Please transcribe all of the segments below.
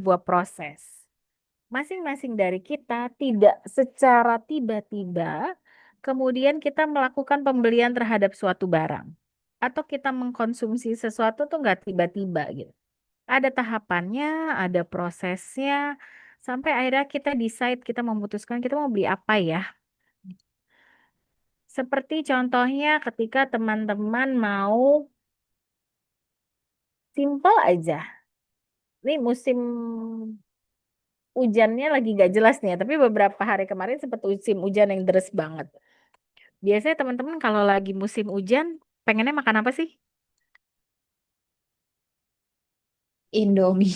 sebuah proses. Masing-masing dari kita tidak secara tiba-tiba kemudian kita melakukan pembelian terhadap suatu barang. Atau kita mengkonsumsi sesuatu tuh nggak tiba-tiba gitu. Ada tahapannya, ada prosesnya, sampai akhirnya kita decide, kita memutuskan kita mau beli apa ya. Seperti contohnya ketika teman-teman mau simple aja. Ini musim hujannya lagi gak jelas nih ya, tapi beberapa hari kemarin sempat musim hujan yang deras banget. Biasanya teman-teman kalau lagi musim hujan, pengennya makan apa sih? Indomie.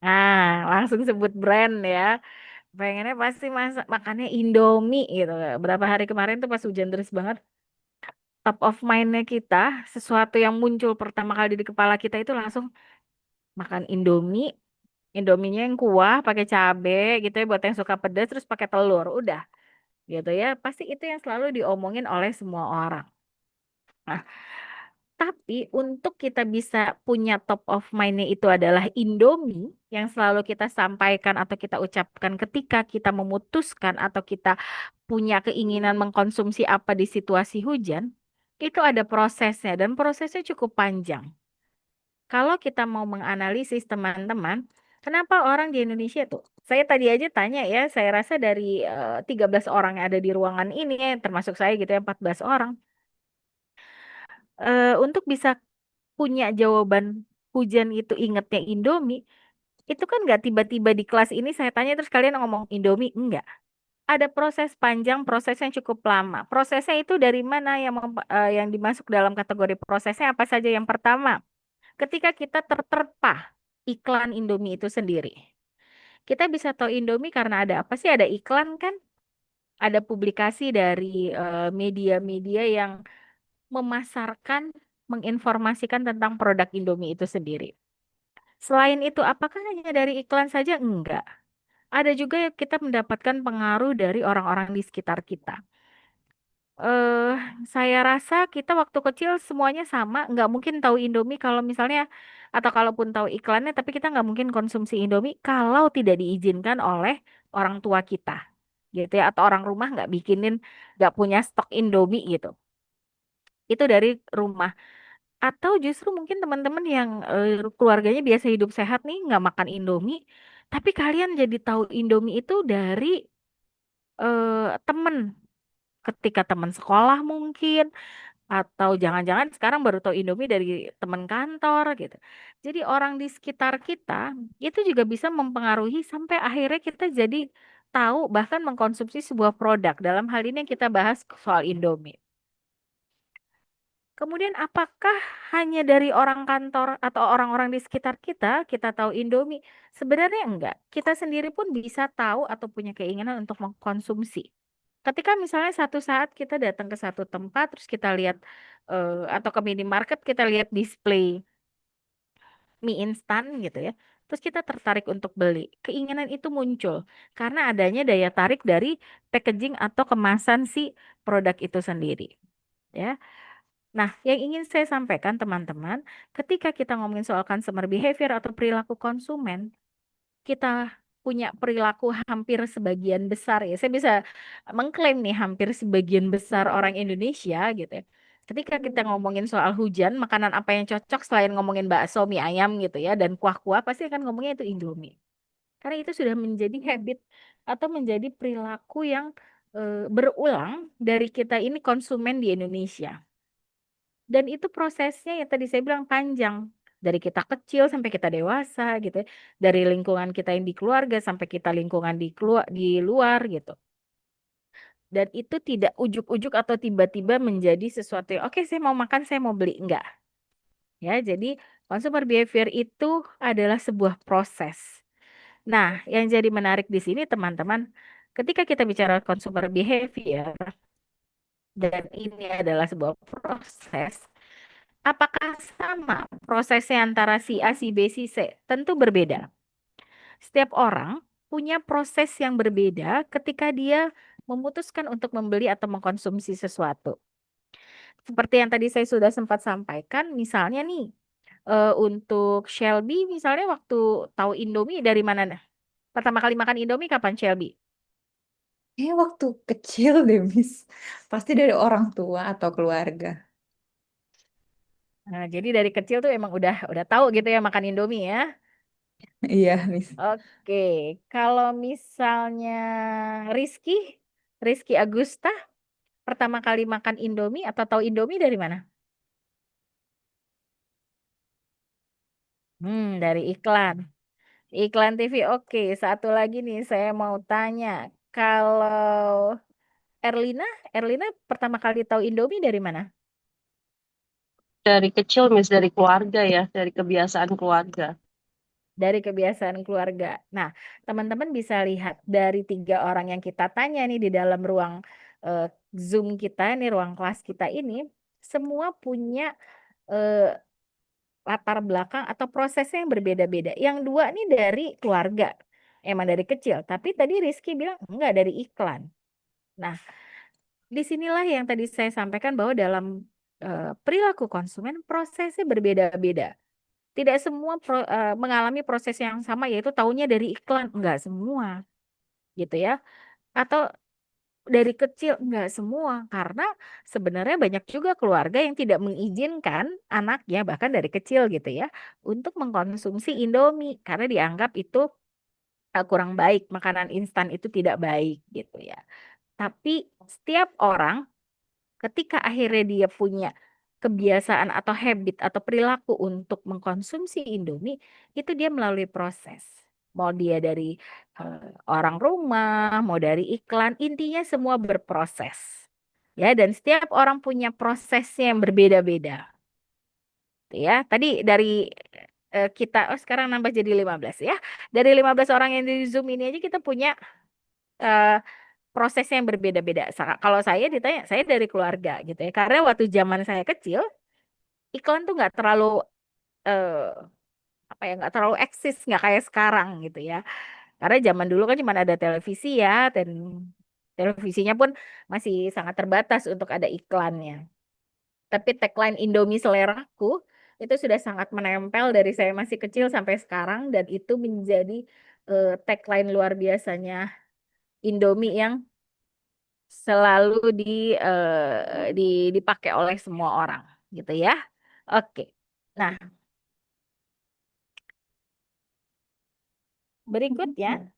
Nah, langsung sebut brand ya. Pengennya pasti masak makannya Indomie gitu. Berapa hari kemarin tuh pas hujan deras banget, top of mind-nya kita, sesuatu yang muncul pertama kali di kepala kita itu langsung makan Indomie. Indominya yang kuah pakai cabe gitu ya buat yang suka pedas terus pakai telur. Udah gitu ya. Pasti itu yang selalu diomongin oleh semua orang. Nah, tapi untuk kita bisa punya top of mind-nya itu adalah Indomie yang selalu kita sampaikan atau kita ucapkan ketika kita memutuskan atau kita punya keinginan mengkonsumsi apa di situasi hujan, itu ada prosesnya dan prosesnya cukup panjang. Kalau kita mau menganalisis teman-teman, kenapa orang di Indonesia tuh? Saya tadi aja tanya ya, saya rasa dari 13 orang yang ada di ruangan ini, termasuk saya gitu ya, 14 orang. Untuk bisa punya jawaban hujan itu ingetnya Indomie, itu kan nggak tiba-tiba di kelas ini saya tanya terus kalian ngomong Indomie, enggak. Ada proses panjang, proses yang cukup lama. Prosesnya itu dari mana yang dimasuk dalam kategori prosesnya apa saja? Yang pertama, ketika kita terterpa iklan Indomie itu sendiri. Kita bisa tahu Indomie karena ada apa sih? Ada iklan kan? Ada publikasi dari media-media yang memasarkan, menginformasikan tentang produk Indomie itu sendiri. Selain itu, apakah hanya dari iklan saja? Enggak. Ada juga yang kita mendapatkan pengaruh dari orang-orang di sekitar kita. eh saya rasa kita waktu kecil semuanya sama, nggak mungkin tahu Indomie kalau misalnya atau kalaupun tahu iklannya, tapi kita nggak mungkin konsumsi Indomie kalau tidak diizinkan oleh orang tua kita, gitu ya, atau orang rumah nggak bikinin, nggak punya stok Indomie gitu. Itu dari rumah. Atau justru mungkin teman-teman yang keluarganya biasa hidup sehat nih nggak makan Indomie, tapi kalian jadi tahu Indomie itu dari temen, ketika teman sekolah mungkin atau jangan-jangan sekarang baru tahu Indomie dari teman kantor gitu. Jadi orang di sekitar kita itu juga bisa mempengaruhi sampai akhirnya kita jadi tahu bahkan mengkonsumsi sebuah produk. Dalam hal ini yang kita bahas soal Indomie. Kemudian apakah hanya dari orang kantor atau orang-orang di sekitar kita kita tahu Indomie? Sebenarnya enggak. Kita sendiri pun bisa tahu atau punya keinginan untuk mengkonsumsi. Ketika misalnya satu saat kita datang ke satu tempat, terus kita lihat atau ke minimarket kita lihat display mie instan gitu ya, terus kita tertarik untuk beli. Keinginan itu muncul karena adanya daya tarik dari packaging atau kemasan si produk itu sendiri. Ya, nah yang ingin saya sampaikan teman-teman, ketika kita ngomongin soal consumer behavior atau perilaku konsumen, kita punya perilaku hampir sebagian besar ya. Saya bisa mengklaim nih hampir sebagian besar orang Indonesia gitu ya. Ketika kita ngomongin soal hujan, makanan apa yang cocok selain ngomongin bakso, mie ayam gitu ya, dan kuah-kuah pasti akan ngomongnya itu Indomie. Karena itu sudah menjadi habit atau menjadi perilaku yang berulang dari kita ini konsumen di Indonesia. Dan itu prosesnya yang tadi saya bilang panjang. Dari kita kecil sampai kita dewasa gitu ya. Dari lingkungan kita yang di keluarga sampai kita lingkungan di luar gitu. Dan itu tidak ujuk-ujuk atau tiba-tiba menjadi sesuatu yang oke saya mau makan, saya mau beli. Enggak. Ya, jadi consumer behavior itu adalah sebuah proses. Nah, yang jadi menarik di sini teman-teman, ketika kita bicara consumer behavior dan ini adalah sebuah proses, apakah sama prosesnya antara si A, si B, si C? Tentu berbeda. Setiap orang punya proses yang berbeda ketika dia memutuskan untuk membeli atau mengkonsumsi sesuatu. Seperti yang tadi saya sudah sempat sampaikan, misalnya nih, Untuk Shelby misalnya waktu tahu Indomie dari mana nah? Pertama kali makan Indomie kapan Shelby? Waktu kecil deh, Miss. Pasti dari orang tua atau keluarga. Nah, jadi dari kecil tuh emang udah tahu gitu ya makan Indomie ya. Iya, Miss. Oke, kalau misalnya Rizky, Rizky Agusta pertama kali makan Indomie atau tahu Indomie dari mana? Dari iklan. Iklan TV. Oke, satu lagi nih saya mau tanya. Kalau Erlina, Erlina pertama kali tahu Indomie dari mana? Dari kecil, Miss, dari keluarga ya, dari kebiasaan keluarga. Dari kebiasaan keluarga. Nah, teman-teman bisa lihat dari tiga orang yang kita tanya nih di dalam ruang eh, Zoom kita, nih ruang kelas kita ini, semua punya eh, latar belakang atau prosesnya yang berbeda-beda. Yang dua nih dari keluarga, emang dari kecil. Tapi tadi Rizky bilang enggak dari iklan. Nah, disinilah yang tadi saya sampaikan bahwa dalam perilaku konsumen prosesnya berbeda-beda. Tidak semua mengalami proses yang sama yaitu taunya dari iklan, enggak semua gitu ya. Atau dari kecil enggak semua karena sebenarnya banyak juga keluarga yang tidak mengizinkan anaknya bahkan dari kecil gitu ya untuk mengkonsumsi Indomie karena dianggap itu kurang baik, makanan instan itu tidak baik gitu ya. Tapi setiap orang ketika akhirnya dia punya kebiasaan atau habit atau perilaku untuk mengkonsumsi Indomie, itu dia melalui proses. Mau dia dari orang rumah, mau dari iklan, intinya semua berproses. Ya, dan setiap orang punya prosesnya yang berbeda-beda. Gitu ya, tadi dari kita, oh sekarang nambah jadi 15 ya. Dari 15 orang yang di Zoom ini aja kita punya eh, prosesnya yang berbeda-beda. Kalau saya ditanya, saya dari keluarga gitu ya. Karena waktu zaman saya kecil, iklan tuh nggak terlalu eh, apa ya, nggak terlalu eksis, nggak kayak sekarang gitu ya. Karena zaman dulu kan cuma ada televisi ya, dan televisinya pun masih sangat terbatas untuk ada iklannya. Tapi tagline Indomie seleraku itu sudah sangat menempel dari saya masih kecil sampai sekarang dan itu menjadi tagline luar biasanya Indomie yang selalu dipakai oleh semua orang gitu ya. Oke. Nah, berikutnya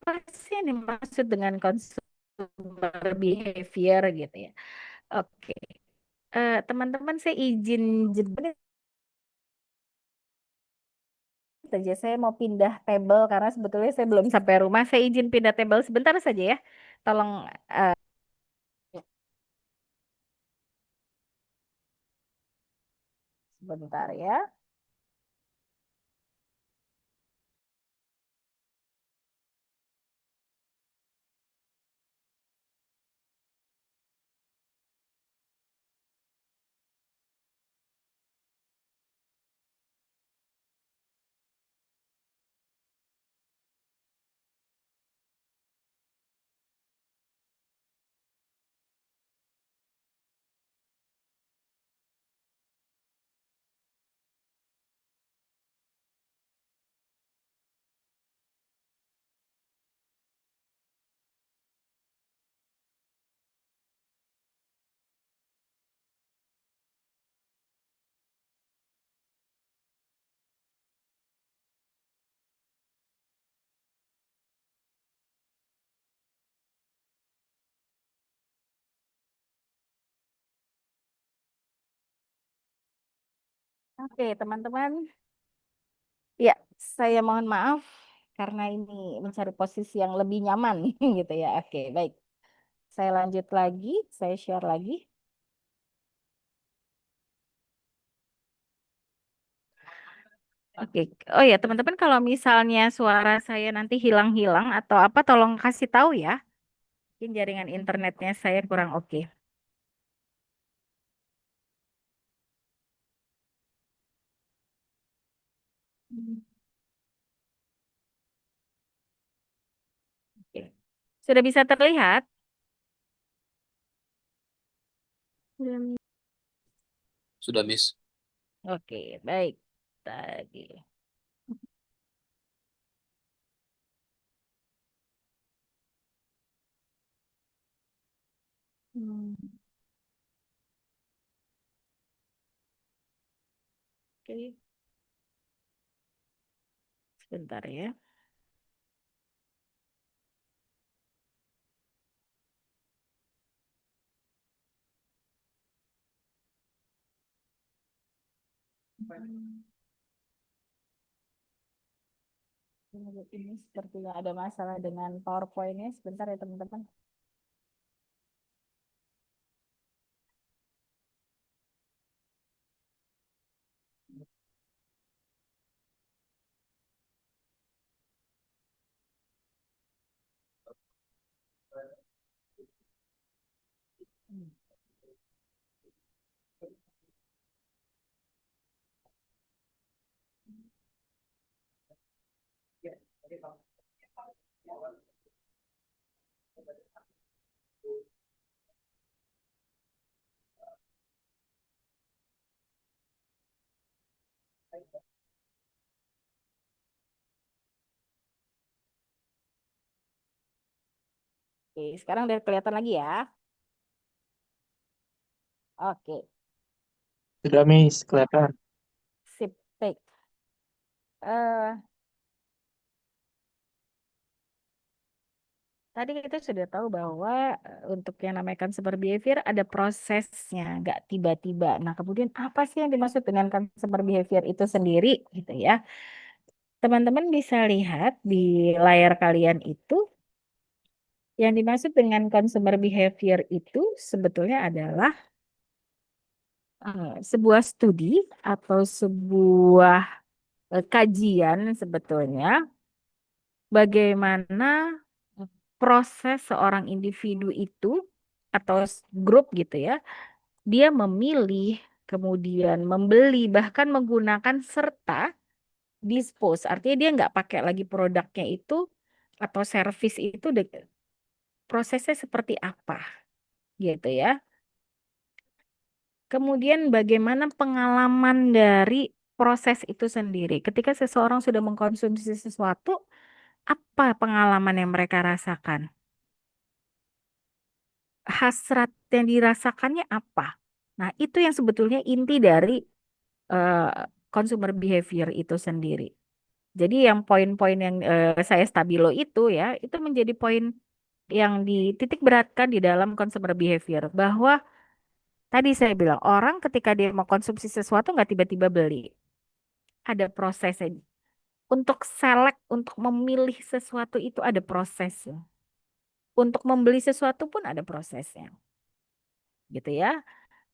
apa sih yang dimaksud dengan consumer behavior gitu ya? Oke. Teman-teman saya izin jeda saja. Saya mau pindah table karena sebetulnya saya belum sampai rumah. Saya izin pindah table sebentar saja ya. Tolong eh, sebentar ya. Oke, teman-teman. Ya, saya mohon maaf karena ini mencari posisi yang lebih nyaman gitu ya. Oke, baik. Saya lanjut lagi, saya share lagi. Oke. Oh ya, teman-teman kalau misalnya suara saya nanti hilang-hilang atau apa tolong kasih tahu ya. Mungkin jaringan internetnya saya kurang oke. Oke. Sudah bisa terlihat? Sudah, Miss. Oke, baik. Tadi. Hmm, oke, sebentar ya. Hmm, ini sepertinya ada masalah dengan PowerPoint-nya. Sebentar ya, teman-teman. Hmm. Oke, sekarang udah kelihatan lagi ya. Oke, Sudah, Miss, kelihatan. sip, baik. Eh, Tadi kita sudah tahu bahwa untuk yang namanya consumer behavior ada prosesnya, nggak tiba-tiba. Nah, kemudian apa sih yang dimaksud dengan consumer behavior itu sendiri, gitu ya? Teman-teman bisa lihat di layar kalian itu, yang dimaksud dengan consumer behavior itu sebetulnya adalah sebuah studi atau sebuah kajian sebetulnya bagaimana proses seorang individu itu atau grup gitu ya, dia memilih, kemudian membeli, bahkan menggunakan serta dispose. Artinya dia nggak pakai lagi produknya itu atau service itu prosesnya seperti apa gitu ya. Kemudian bagaimana pengalaman dari proses itu sendiri. Ketika seseorang sudah mengkonsumsi sesuatu, apa pengalaman yang mereka rasakan? Hasrat yang dirasakannya apa? Nah, itu yang sebetulnya inti dari eh, consumer behavior itu sendiri. Jadi yang poin-poin yang saya stabilo itu itu menjadi poin yang dititik beratkan di dalam consumer behavior. Bahwa tadi saya bilang orang ketika dia mau konsumsi sesuatu nggak tiba-tiba beli. Ada prosesnya. Untuk select, untuk memilih sesuatu itu ada prosesnya. Untuk membeli sesuatu pun ada prosesnya. Gitu ya.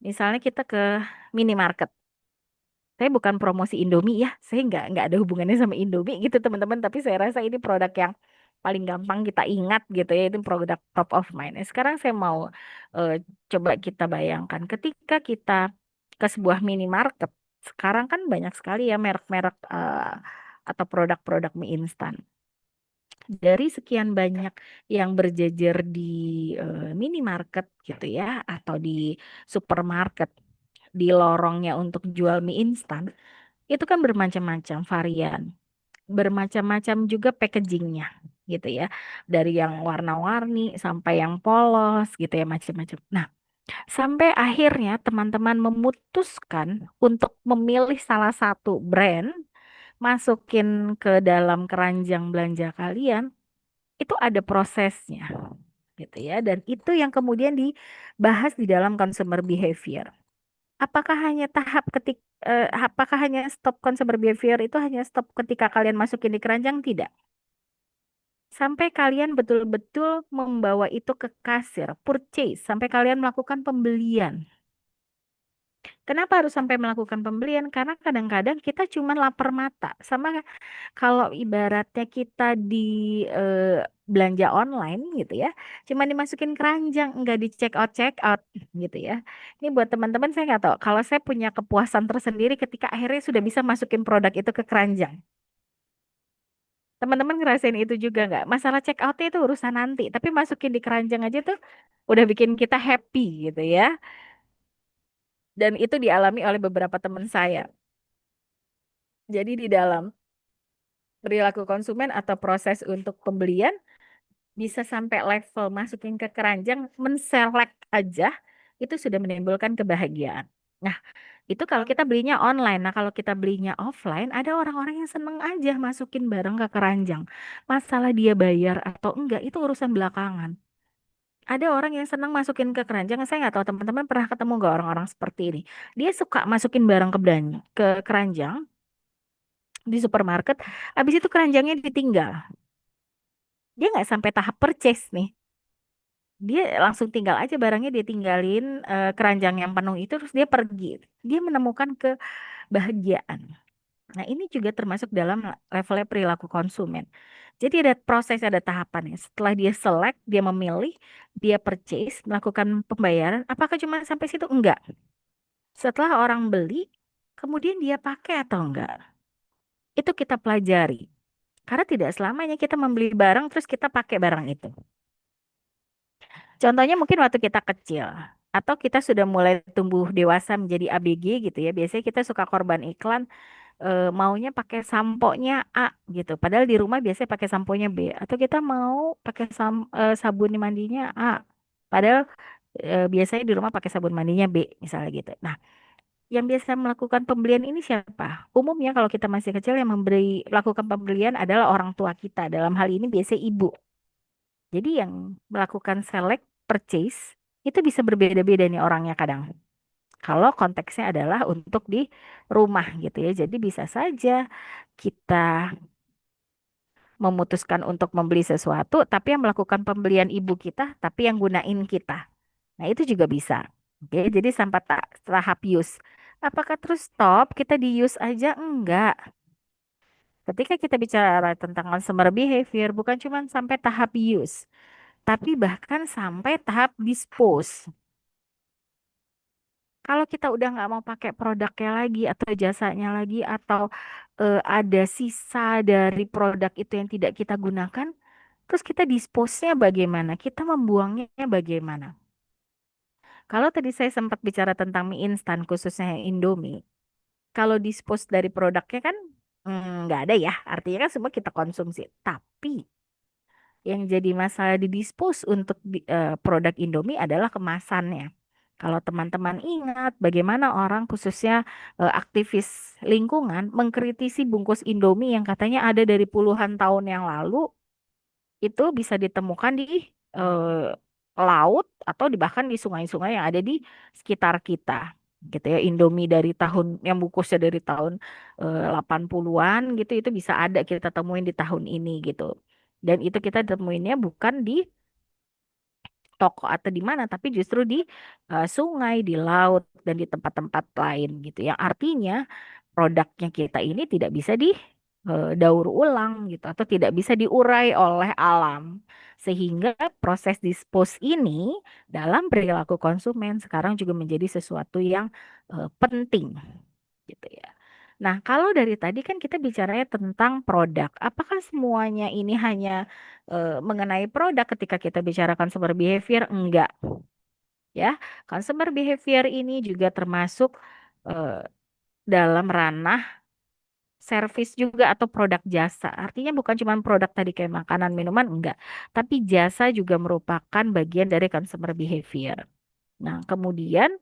Misalnya kita ke minimarket. Saya bukan promosi Indomie ya, saya nggak ada hubungannya sama Indomie gitu teman-teman. Tapi saya rasa ini produk yang paling gampang kita ingat gitu ya, itu produk top of mind. Nah, sekarang saya mau eh, coba kita bayangkan ketika kita ke sebuah minimarket. Sekarang kan banyak sekali ya merek-merek atau produk-produk mie instan. Dari sekian banyak yang berjejer di minimarket gitu ya, atau di supermarket, di lorongnya untuk jual mie instan, itu kan bermacam-macam varian, bermacam-macam juga packagingnya gitu ya, dari yang warna-warni sampai yang polos gitu ya, macam-macam. Nah, sampai akhirnya teman-teman memutuskan untuk memilih salah satu brand, masukin ke dalam keranjang belanja kalian, itu ada prosesnya gitu ya, dan itu yang kemudian dibahas di dalam consumer behavior. Apakah hanya apakah hanya stop consumer behavior itu hanya stop ketika kalian masukin di keranjang? Tidak. Sampai kalian betul-betul membawa itu ke kasir, purchase, sampai kalian melakukan pembelian. Kenapa harus sampai melakukan pembelian? Karena kadang-kadang kita cuma lapar mata. Sama kalau ibaratnya kita di eh, belanja online gitu ya, cuma dimasukin keranjang, nggak di check out gitu ya. Ini buat teman-teman, saya nggak tahu. Kalau saya punya kepuasan tersendiri ketika akhirnya sudah bisa masukin produk itu ke keranjang. Teman-teman ngerasain itu juga nggak? Masalah check outnya itu urusan nanti, tapi masukin di keranjang aja tuh udah bikin kita happy gitu ya. Dan itu dialami oleh beberapa teman saya. Jadi di dalam perilaku konsumen atau proses untuk pembelian bisa sampai level masukin ke keranjang, menselect aja, itu sudah menimbulkan kebahagiaan. Nah, itu kalau kita belinya online. Nah, kalau kita belinya offline, ada orang-orang yang seneng aja masukin barang ke keranjang. Masalah dia bayar atau enggak, itu urusan belakangan. Ada orang yang senang masukin ke keranjang. Saya nggak tahu teman-teman pernah ketemu nggak orang-orang seperti ini. Dia suka masukin barang ke keranjang di supermarket. Habis itu keranjangnya ditinggal. Dia nggak sampai tahap purchase nih. Dia langsung tinggal aja barangnya, dia tinggalin keranjang yang penuh itu, terus dia pergi. Dia menemukan kebahagiaan. Nah, ini juga termasuk dalam levelnya perilaku konsumen. Jadi ada proses, ada tahapannya. Setelah dia select, dia memilih, dia purchase, melakukan pembayaran. Apakah cuma sampai situ? Enggak. Setelah orang beli, kemudian dia pakai atau enggak. Itu kita pelajari. Karena tidak selamanya kita membeli barang terus kita pakai barang itu. Contohnya mungkin waktu kita kecil. Atau kita sudah mulai tumbuh dewasa menjadi ABG gitu ya. Biasanya kita suka korban iklan, maunya pakai samponya A gitu. Padahal di rumah biasanya pakai samponya B. Atau kita mau pakai sabun mandinya A. Padahal biasanya di rumah pakai sabun mandinya B misalnya gitu. Nah, yang biasa melakukan pembelian ini siapa? Umumnya kalau kita masih kecil yang melakukan pembelian adalah orang tua kita. Dalam hal ini biasanya ibu. Jadi yang melakukan select purchase itu bisa berbeda-beda nih orangnya kadang. Kalau konteksnya adalah untuk di rumah gitu ya. Jadi bisa saja kita memutuskan untuk membeli sesuatu, tapi yang melakukan pembelian ibu kita, tapi yang gunain kita. Nah, itu juga bisa. Oke, jadi sampai tahap use. Apakah terus stop? Kita di use aja? Enggak. Ketika kita bicara tentang consumer behavior, bukan cuma sampai tahap use, tapi bahkan sampai tahap dispose. Kalau kita udah nggak mau pakai produknya lagi atau jasanya lagi atau ada sisa dari produk itu yang tidak kita gunakan, terus kita dispose-nya bagaimana? Kita membuangnya bagaimana? Kalau tadi saya sempat bicara tentang mie instan khususnya yang Indomie, kalau dispose dari produknya kan nggak ada ya, artinya kan semua kita konsumsi. Tapi yang jadi masalah di dispose untuk produk Indomie adalah kemasannya. Kalau teman-teman ingat bagaimana orang khususnya aktivis lingkungan mengkritisi bungkus Indomie yang katanya ada dari puluhan tahun yang lalu, itu bisa ditemukan di eh, laut atau bahkan di sungai-sungai yang ada di sekitar kita. Gitu ya, Indomie dari tahun yang bungkusnya dari tahun 80-an gitu, itu bisa ada kita temuin di tahun ini gitu. Dan itu kita temuinnya bukan di toko atau di mana, tapi justru di sungai, di laut, dan di tempat-tempat lain gitu. Yang artinya produknya kita ini tidak bisa daur ulang gitu, atau tidak bisa diurai oleh alam. Sehingga proses dispose ini dalam perilaku konsumen sekarang juga menjadi sesuatu yang penting gitu ya. Nah, kalau dari tadi kan kita bicaranya tentang produk. Apakah semuanya ini hanya mengenai produk ketika kita bicara consumer behavior? Enggak, ya. Consumer behavior ini juga termasuk eh, dalam ranah service juga atau produk jasa. Artinya bukan cuma produk tadi kayak makanan, minuman, enggak. Tapi jasa juga merupakan bagian dari consumer behavior. Nah, kemudian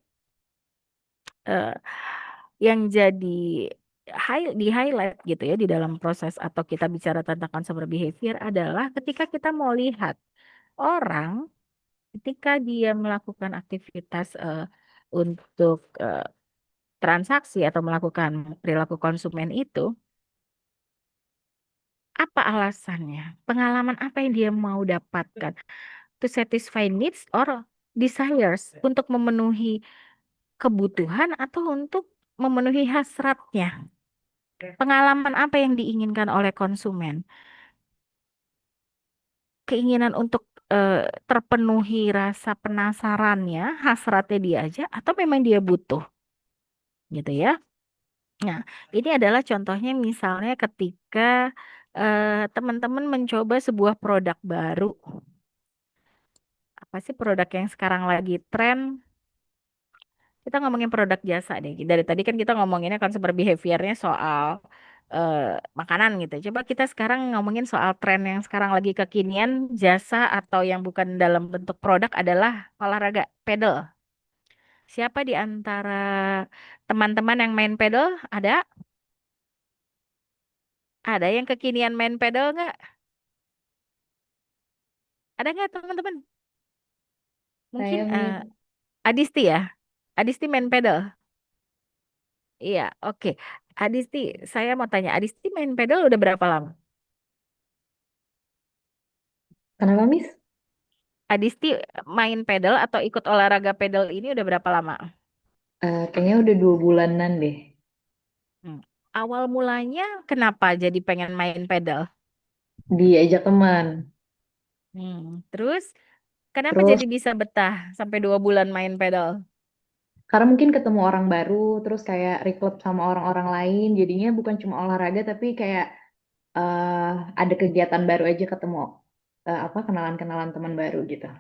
eh, yang jadi di highlight gitu ya di dalam proses atau kita bicara tentang consumer behavior adalah ketika kita mau lihat orang ketika dia melakukan aktivitas untuk transaksi atau melakukan perilaku konsumen itu, apa alasannya? Pengalaman apa yang dia mau dapatkan? To satisfy needs or desires, untuk memenuhi kebutuhan atau untuk memenuhi hasratnya? Pengalaman apa yang diinginkan oleh konsumen? Keinginan untuk terpenuhi rasa penasarannya, hasratnya dia aja, atau memang dia butuh, gitu ya? Nah, ini adalah contohnya misalnya ketika teman-teman mencoba sebuah produk baru. Apa sih produk yang sekarang lagi tren? Kita ngomongin produk jasa deh. Dari tadi kan kita ngomonginnya consumer behavior-nya soal eh, makanan gitu. Coba kita sekarang ngomongin soal tren yang sekarang lagi kekinian, jasa atau yang bukan dalam bentuk produk adalah olahraga, pedal. Siapa di antara teman-teman yang main pedal? Ada? Ada yang kekinian main pedal nggak? Ada nggak teman-teman? Mungkin Saya Adisti ya? Adisti main pedal? Iya, oke. Adisti, saya mau tanya, Adisti main pedal udah berapa lama? kenapa Miss? Adisti main pedal atau ikut olahraga pedal ini udah berapa lama? Kayaknya udah 2 bulanan deh. Hmm. Awal mulanya kenapa jadi pengen main pedal? Diajak teman. Terus kenapa Terus jadi bisa betah sampai 2 bulan main pedal? karena mungkin ketemu orang baru, terus kayak reklub sama orang-orang lain, jadinya bukan cuma olahraga tapi kayak eh ada kegiatan baru aja ketemu apa kenalan-kenalan teman baru gitu.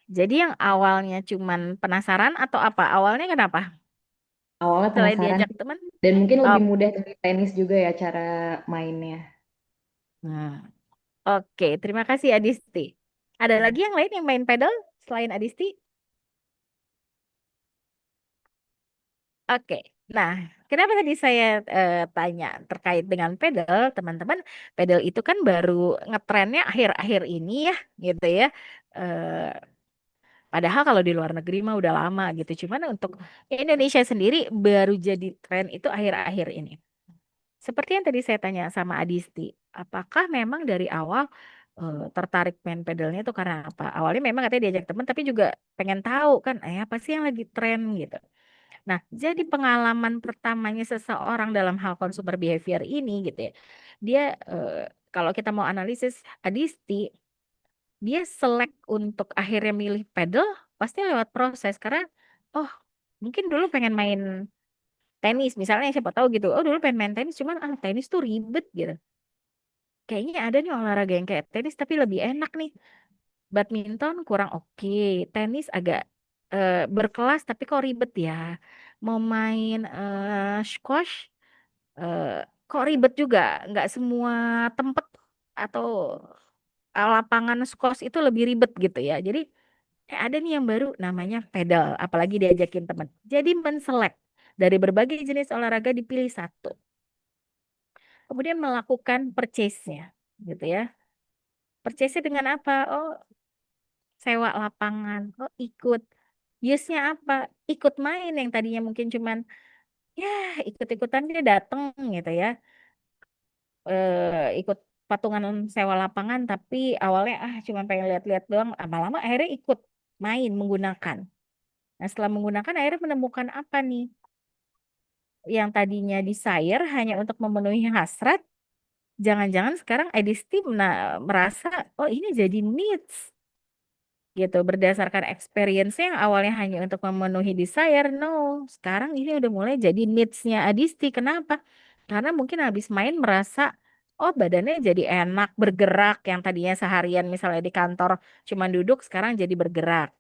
Jadi yang awalnya cuman penasaran atau apa? Awalnya kenapa? Awalnya Selain penasaran diajak sih, teman? dan mungkin Oh, lebih mudah dari tenis juga ya cara mainnya. nah, oke. Terima kasih Adisti. Ada lagi yang lain yang main pedal selain Adisti? Oke. Nah, kenapa tadi saya tanya terkait dengan pedal, teman-teman? Pedal itu kan baru ngetrennya akhir-akhir ini ya, gitu ya. Eh, Padahal kalau di luar negeri mah udah lama gitu. Cuman untuk Indonesia sendiri baru jadi tren itu akhir-akhir ini. Seperti yang tadi saya tanya sama Adisti, apakah memang dari awal tertarik main pedalnya itu karena apa? Awalnya memang katanya diajak teman, tapi juga pengen tahu kan, apa sih yang lagi tren gitu. Nah, jadi pengalaman pertamanya seseorang dalam hal consumer behavior ini gitu ya, dia kalau kita mau analisis Adisti, dia select untuk akhirnya milih pedal pasti lewat proses karena oh mungkin dulu pengen main tenis misalnya siapa tahu gitu, oh dulu pengen main tenis cuman tenis tuh ribet gitu. Kayaknya ada nih olahraga yang kayak tenis tapi lebih enak nih. Badminton kurang oke, tenis agak berkelas tapi kok ribet ya. Mau main squash eh, kok ribet juga, nggak semua tempat atau lapangan squash itu lebih ribet gitu ya. Jadi ada nih yang baru namanya pedal, apalagi diajakin teman. Jadi menselek dari berbagai jenis olahraga dipilih satu. Kemudian melakukan purchase-nya gitu ya. Purchase dengan apa? Oh, sewa lapangan. Oh, ikut. Use-nya apa? Ikut main yang tadinya mungkin cuman ya ikut-ikutan dia dateng gitu ya. Ikut patungan sewa lapangan tapi awalnya cuman pengen lihat-lihat doang. Lama-lama akhirnya ikut main menggunakan. Nah, setelah menggunakan akhirnya menemukan apa nih? Yang tadinya desire hanya untuk memenuhi hasrat, jangan-jangan sekarang Edisti merasa, oh ini jadi needs gitu. Berdasarkan experience yang awalnya hanya untuk memenuhi desire, no. Sekarang ini udah mulai jadi needs-nya Adisti. Kenapa? Karena mungkin habis main merasa, oh badannya jadi enak, bergerak. Yang tadinya seharian misalnya di kantor cuma duduk, sekarang jadi bergerak.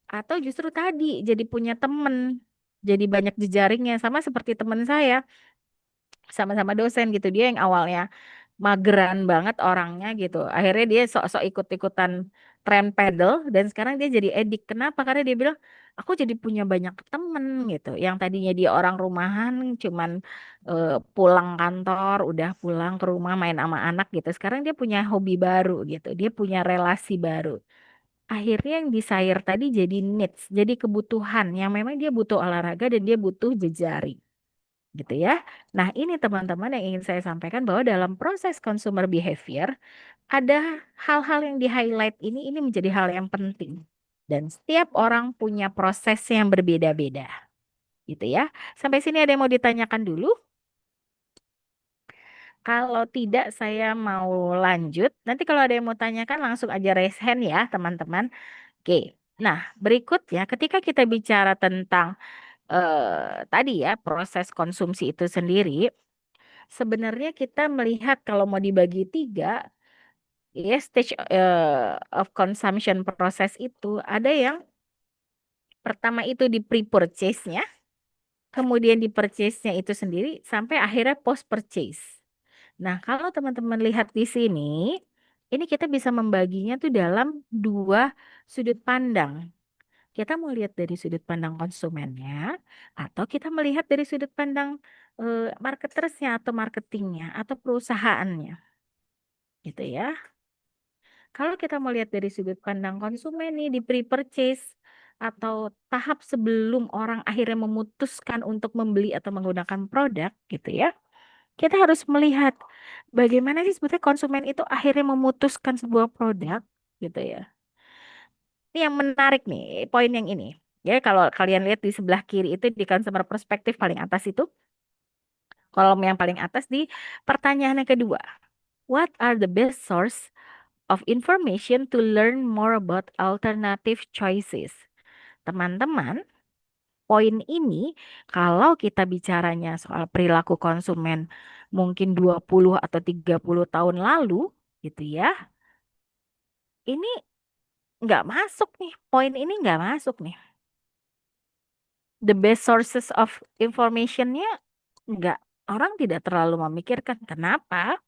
Atau justru tadi jadi punya temen, jadi banyak jejaringnya sama seperti teman saya, sama-sama dosen gitu. Dia yang awalnya mageran banget orangnya gitu. Akhirnya dia sok-sok ikut-ikutan tren pedal dan sekarang dia jadi edik. Kenapa? Karena dia bilang aku jadi punya banyak temen gitu. Yang tadinya dia orang rumahan cuman pulang kantor, udah pulang ke rumah main sama anak gitu. Sekarang dia punya hobi baru gitu. Dia punya relasi baru. Akhirnya yang desire tadi jadi needs, jadi kebutuhan yang memang dia butuh olahraga dan dia butuh jejaring gitu ya. Nah, ini teman-teman yang ingin saya sampaikan bahwa dalam proses consumer behavior ada hal-hal yang di-highlight ini menjadi hal yang penting. Dan setiap orang punya proses yang berbeda-beda, gitu ya. Sampai sini ada yang mau ditanyakan dulu? Kalau tidak, saya mau lanjut. Nanti kalau ada yang mau tanyakan langsung aja raise hand ya, teman-teman. Oke. Nah, berikutnya ketika kita bicara tentang tadi ya proses konsumsi itu sendiri, sebenarnya kita melihat kalau mau dibagi tiga, ya stage of consumption process itu ada yang Pertama itu di pre-purchase-nya, kemudian di purchase-nya itu sendiri, sampai akhirnya post-purchase. Nah, kalau teman-teman lihat di sini, ini kita bisa membaginya tuh dalam dua sudut pandang. Kita mau lihat dari sudut pandang konsumennya, atau kita melihat dari sudut pandang marketersnya atau marketingnya atau perusahaannya, gitu ya. Kalau kita mau lihat dari sudut pandang konsumen nih di pre-purchase atau tahap sebelum orang akhirnya memutuskan untuk membeli atau menggunakan produk, gitu ya. Kita harus melihat bagaimana sih sebetulnya konsumen itu akhirnya memutuskan sebuah produk, gitu ya. Ini yang menarik nih, poin yang ini. Ya, kalau kalian lihat di sebelah kiri itu di consumer perspective paling atas itu, kolom yang paling atas di pertanyaan yang kedua. What are the best source of information to learn more about alternative choices? Teman-teman, poin ini kalau kita bicaranya soal perilaku konsumen mungkin 20 atau 30 tahun lalu gitu ya. Ini nggak masuk nih. Poin ini nggak masuk nih. The best sources of information-nya nggak, orang tidak terlalu memikirkan. Kenapa?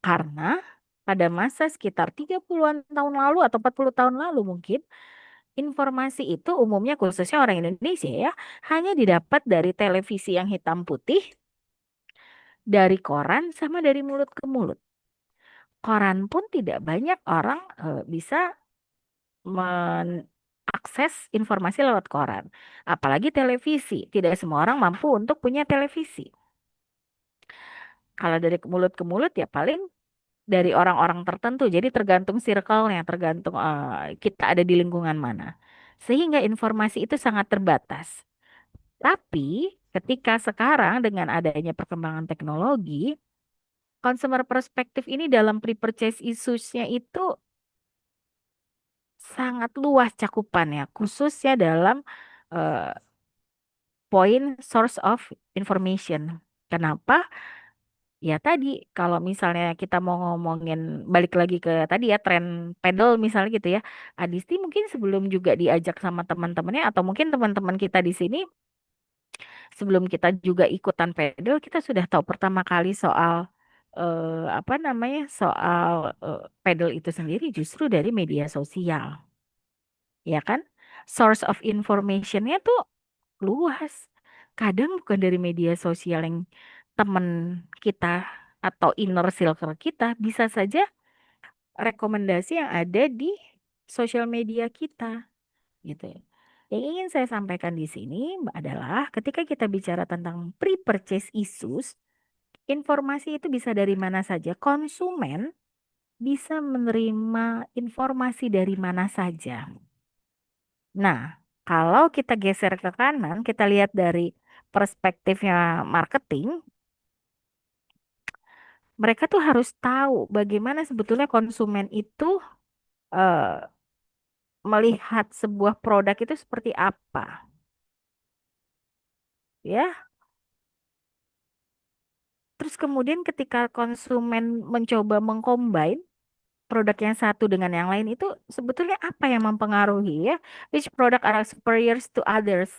Karena pada masa sekitar 30-an tahun lalu atau 40 tahun lalu mungkin informasi itu umumnya khususnya orang Indonesia ya hanya didapat dari televisi yang hitam putih, dari koran sama dari mulut ke mulut. Koran pun tidak banyak orang bisa mengakses informasi lewat koran. Apalagi televisi, tidak semua orang mampu untuk punya televisi. Kalau dari mulut ke mulut ya paling dari orang-orang tertentu. Jadi tergantung circle-nya, tergantung kita ada di lingkungan mana. Sehingga informasi itu sangat terbatas. Tapi ketika sekarang dengan adanya perkembangan teknologi, consumer perspective ini dalam pre-purchase issues-nya itu sangat luas cakupannya, khususnya dalam eh, poin source of information. Kenapa? Ya tadi, kalau misalnya kita mau ngomongin balik lagi ke tadi ya tren pedal misalnya gitu ya. Adisti mungkin sebelum juga diajak sama teman-temannya atau mungkin teman-teman kita di sini sebelum kita juga ikutan pedal kita sudah tahu pertama kali soal apa namanya? Soal pedal itu sendiri justru dari media sosial. Ya kan? Source of information-nya tuh luas. Kadang bukan dari media sosial yang teman kita atau inner circle kita, bisa saja rekomendasi yang ada di sosial media kita, gitu ya. Yang ingin saya sampaikan di sini adalah ketika kita bicara tentang pre-purchase issues, informasi itu bisa dari mana saja. Konsumen bisa menerima informasi dari mana saja. Nah, kalau kita geser ke kanan, kita lihat dari perspektifnya marketing, mereka tuh harus tahu bagaimana sebetulnya konsumen itu eh, melihat sebuah produk itu seperti apa, ya. Terus kemudian ketika konsumen mencoba mengcombine produk yang satu dengan yang lain itu sebetulnya apa yang mempengaruhi ya? Which product are superior to others?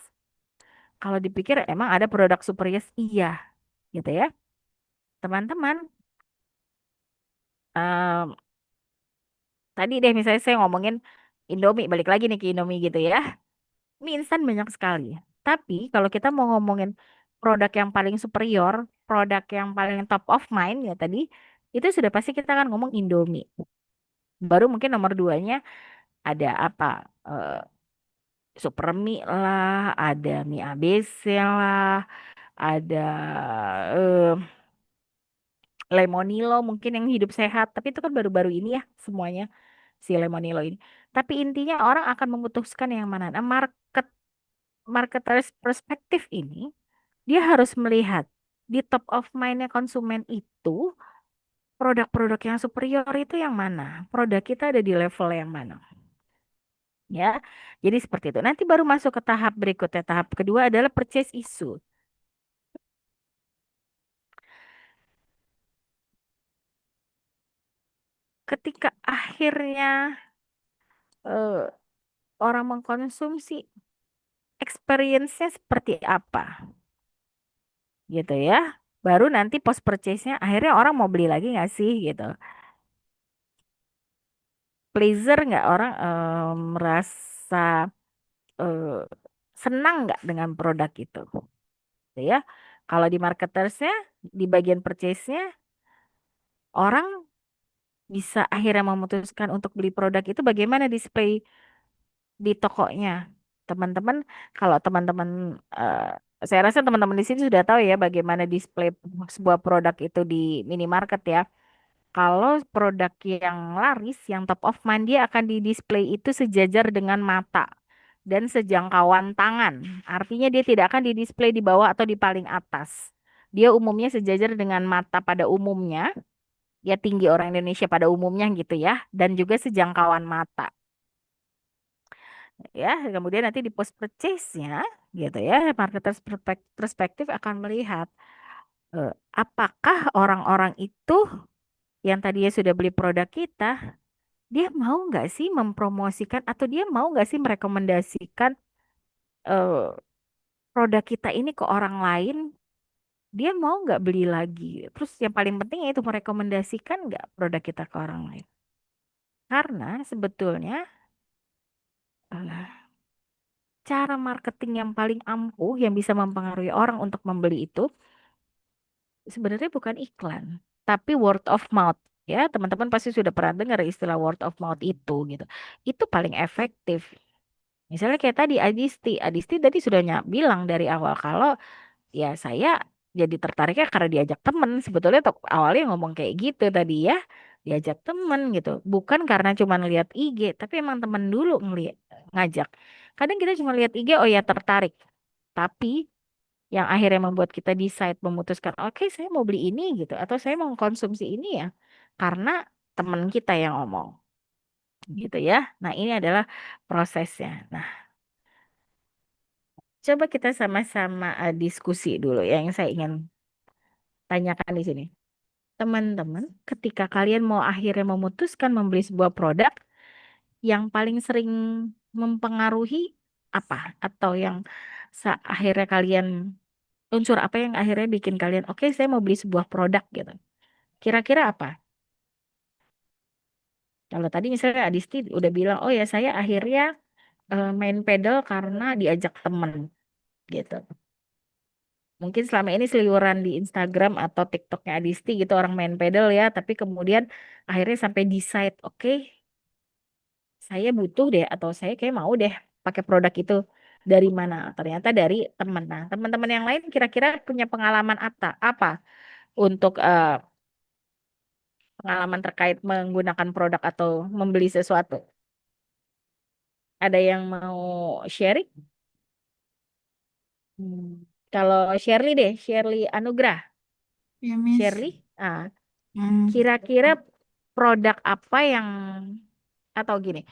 Kalau dipikir emang ada produk superior, iya, gitu ya. Teman-teman, em, tadi deh misalnya saya ngomongin Indomie, balik lagi nih ke Indomie gitu ya. Mie instan banyak sekali. Tapi kalau kita mau ngomongin produk yang paling superior, produk yang paling top of mind ya tadi, itu sudah pasti kita akan ngomong Indomie. Baru mungkin nomor duanya ada apa? Eh, Super mie lah, ada mie ABC lah, ada eh, Lemonilo mungkin yang hidup sehat. Tapi itu kan baru-baru ini ya semuanya si Lemonilo ini. Tapi intinya orang akan memutuskan yang mana. Nah, marketers perspektif ini dia harus melihat di top of mind-nya konsumen itu produk-produk yang superior itu yang mana, produk kita ada di level yang mana, ya. Jadi seperti itu. Nanti baru masuk ke tahap berikutnya. Tahap kedua adalah purchase issue. Ketika akhirnya eh, orang mengkonsumsi experience-nya seperti apa gitu ya. Baru nanti post purchase-nya akhirnya orang mau beli lagi nggak sih gitu. Pleasure nggak orang merasa eh, senang nggak dengan produk itu gitu ya. Kalau di marketersnya di bagian purchase-nya orang bisa akhirnya memutuskan untuk beli produk itu bagaimana display di tokonya. Teman-teman, kalau teman-teman, saya rasa teman-teman di sini sudah tahu ya bagaimana display sebuah produk itu di minimarket ya. Kalau produk yang laris, yang top of mind, dia akan di display itu sejajar dengan mata dan sejangkauan tangan. Artinya dia tidak akan di display di bawah atau di paling atas. Dia umumnya sejajar dengan mata pada umumnya, ya tinggi orang Indonesia pada umumnya gitu ya, dan juga sejangkauan mata. Ya, kemudian nanti di post purchase-nya gitu ya, marketers perspektif akan melihat apakah orang-orang itu yang tadinya sudah beli produk kita, dia mau nggak sih mempromosikan atau dia mau nggak sih merekomendasikan eh, produk kita ini ke orang lain, dia mau nggak beli lagi. Terus yang paling penting itu merekomendasikan nggak produk kita ke orang lain. Karena sebetulnya eh, cara marketing yang paling ampuh yang bisa mempengaruhi orang untuk membeli itu sebenarnya bukan iklan, tapi word of mouth. Ya, teman-teman pasti sudah pernah dengar istilah word of mouth itu gitu. Itu paling efektif. Misalnya kayak tadi Adisti, Adisti tadi sudah bilang dari awal kalau ya saya jadi tertariknya karena diajak temen. Sebetulnya awalnya ngomong kayak gitu tadi ya, diajak temen gitu. Bukan karena cuma lihat IG, tapi emang temen dulu ngajak. Kadang kita cuma lihat IG, oh ya tertarik. Tapi yang akhirnya membuat kita decide memutuskan, oke saya mau beli ini gitu, atau saya mau konsumsi ini ya, karena temen kita yang ngomong gitu ya. Nah ini adalah prosesnya. Nah coba kita sama-sama diskusi dulu ya, yang saya ingin tanyakan di sini. Teman-teman, ketika kalian mau akhirnya memutuskan membeli sebuah produk, yang paling sering mempengaruhi apa? Atau yang akhirnya kalian, unsur apa yang akhirnya bikin kalian, oke saya mau beli sebuah produk gitu. Kira-kira apa? Kalau tadi misalnya Adisti udah bilang, oh ya saya akhirnya main pedal karena diajak temen gitu. Mungkin selama ini seliweran di Instagram atau TikToknya Adisti gitu orang main pedal ya, tapi kemudian akhirnya sampai decide, oke saya butuh deh atau saya kayak mau deh pakai produk itu dari mana? Ternyata dari teman. Nah, teman-teman yang lain kira-kira punya pengalaman apa untuk pengalaman terkait menggunakan produk atau membeli sesuatu? Ada yang mau sharing? Kalau Shirley deh, Shirley Anugrah. Ya, Miss. Shirley, Hmm. kira-kira produk apa yang, atau gini,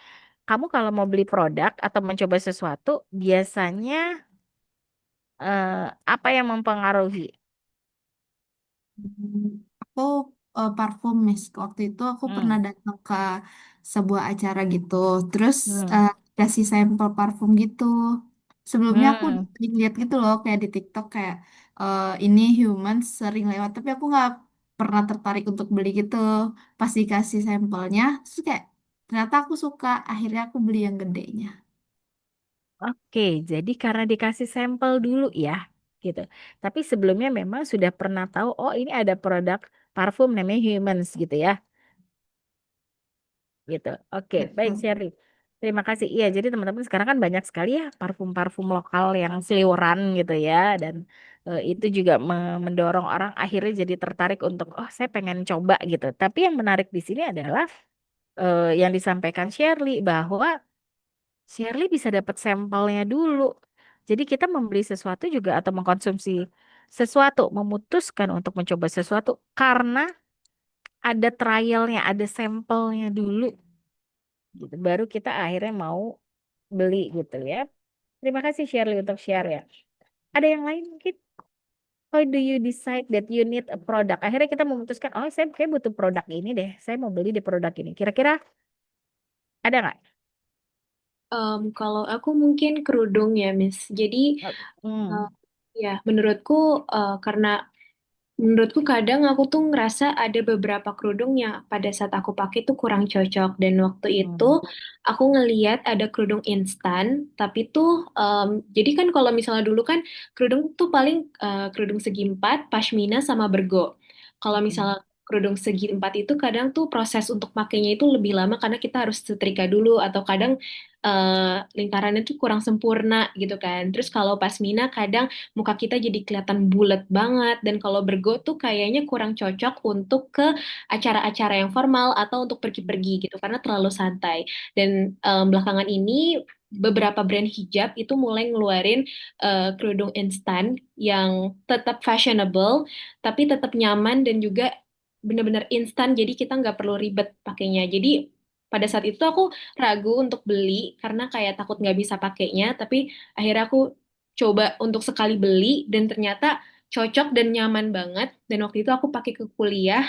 kamu kalau mau beli produk atau mencoba sesuatu, biasanya apa yang mempengaruhi? Aku parfum, Miss. Waktu itu aku pernah Hmm. datang ke sebuah acara gitu. Terus Hmm. kasih sampel parfum gitu. Sebelumnya aku Hmm. lihat gitu loh, kayak di TikTok kayak ini human sering lewat. Tapi aku nggak pernah tertarik untuk beli gitu. Pas dikasih sampelnya, terus kayak ternyata aku suka. Akhirnya aku beli yang gedenya. Oke, jadi karena dikasih sampel dulu ya, gitu. Tapi sebelumnya memang sudah pernah tahu, oh ini ada produk parfum namanya Humans gitu ya, gitu. Oke, baik Betul. Sherry. Terima kasih. Iya, jadi teman-teman sekarang kan banyak sekali ya parfum-parfum lokal yang seliweran gitu ya, dan itu juga mendorong orang akhirnya jadi tertarik untuk, oh saya pengen coba gitu. Tapi yang menarik di sini adalah yang disampaikan Shirley bahwa Shirley bisa dapat sampelnya dulu. Jadi kita membeli sesuatu juga atau mengkonsumsi sesuatu, memutuskan untuk mencoba sesuatu karena ada trialnya, ada sampelnya dulu. Gitu. Baru kita akhirnya mau beli gitu ya. Terima kasih Shirley untuk share ya. Ada yang lain mungkin? How do you decide that you need a product? Akhirnya kita memutuskan, oh saya kayak butuh produk ini deh. Saya mau beli di produk ini. Kira-kira ada nggak? Kalau aku mungkin kerudung ya, Miss. Jadi, Hmm. ya menurutku karena menurutku kadang aku tuh ngerasa ada beberapa kerudung yang pada saat aku pakai tuh kurang cocok. Dan waktu itu Hmm. aku ngeliat ada kerudung instan, tapi tuh jadi kan kalau misalnya dulu kan kerudung tuh paling kerudung segi empat, pashmina sama bergo. Kalau Hmm. misalnya kerudung segi empat itu kadang tuh proses untuk pakainya itu lebih lama karena kita harus setrika dulu atau kadang lingkarannya tuh kurang sempurna gitu kan. Terus kalau pashmina kadang muka kita jadi kelihatan bulat banget dan kalau bergo tuh kayaknya kurang cocok untuk ke acara-acara yang formal atau untuk pergi-pergi gitu karena terlalu santai dan belakangan ini beberapa brand hijab itu mulai ngeluarin kerudung instan yang tetap fashionable tapi tetap nyaman dan juga benar-benar instan jadi kita nggak perlu ribet pakainya jadi pada saat itu aku ragu untuk beli karena kayak takut nggak bisa pakainya tapi akhirnya aku coba untuk sekali beli dan ternyata cocok dan nyaman banget. Dan waktu itu aku pakai ke kuliah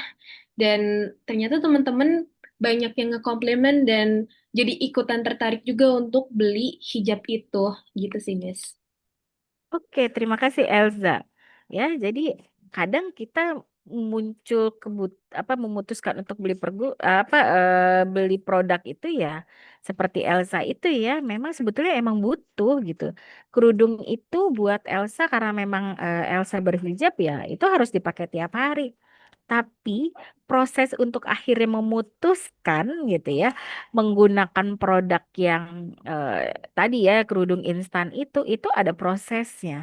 dan ternyata teman-teman banyak yang ngekomplimen dan jadi ikutan tertarik juga untuk beli hijab itu gitu sih, Miss. Oke, terima kasih Elza. Ya, jadi kadang kita muncul memutuskan untuk beli produk itu ya seperti Elsa itu ya, memang sebetulnya emang butuh gitu. Kerudung itu buat Elsa karena memang Elsa berhijab ya, itu harus dipakai tiap hari. Tapi proses untuk akhirnya memutuskan gitu ya, menggunakan produk yang tadi ya kerudung instan itu ada prosesnya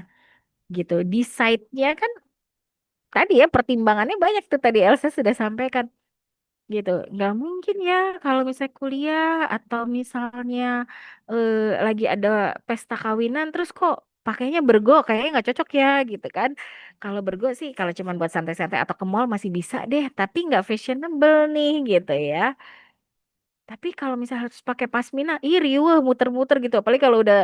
gitu. Decide-nya kan tadi ya pertimbangannya banyak tuh tadi Elsa sudah sampaikan gitu. Nggak mungkin ya kalau misalnya kuliah atau misalnya eh, lagi ada pesta kawinan terus kok pakainya bergo kayaknya nggak cocok ya gitu kan. Kalau bergo sih kalau cuma buat santai-santai atau ke mall masih bisa deh, tapi nggak fashionable nih gitu ya. Tapi kalau misalnya harus pakai pasmina, ih riweuh muter-muter gitu. Apalagi kalau udah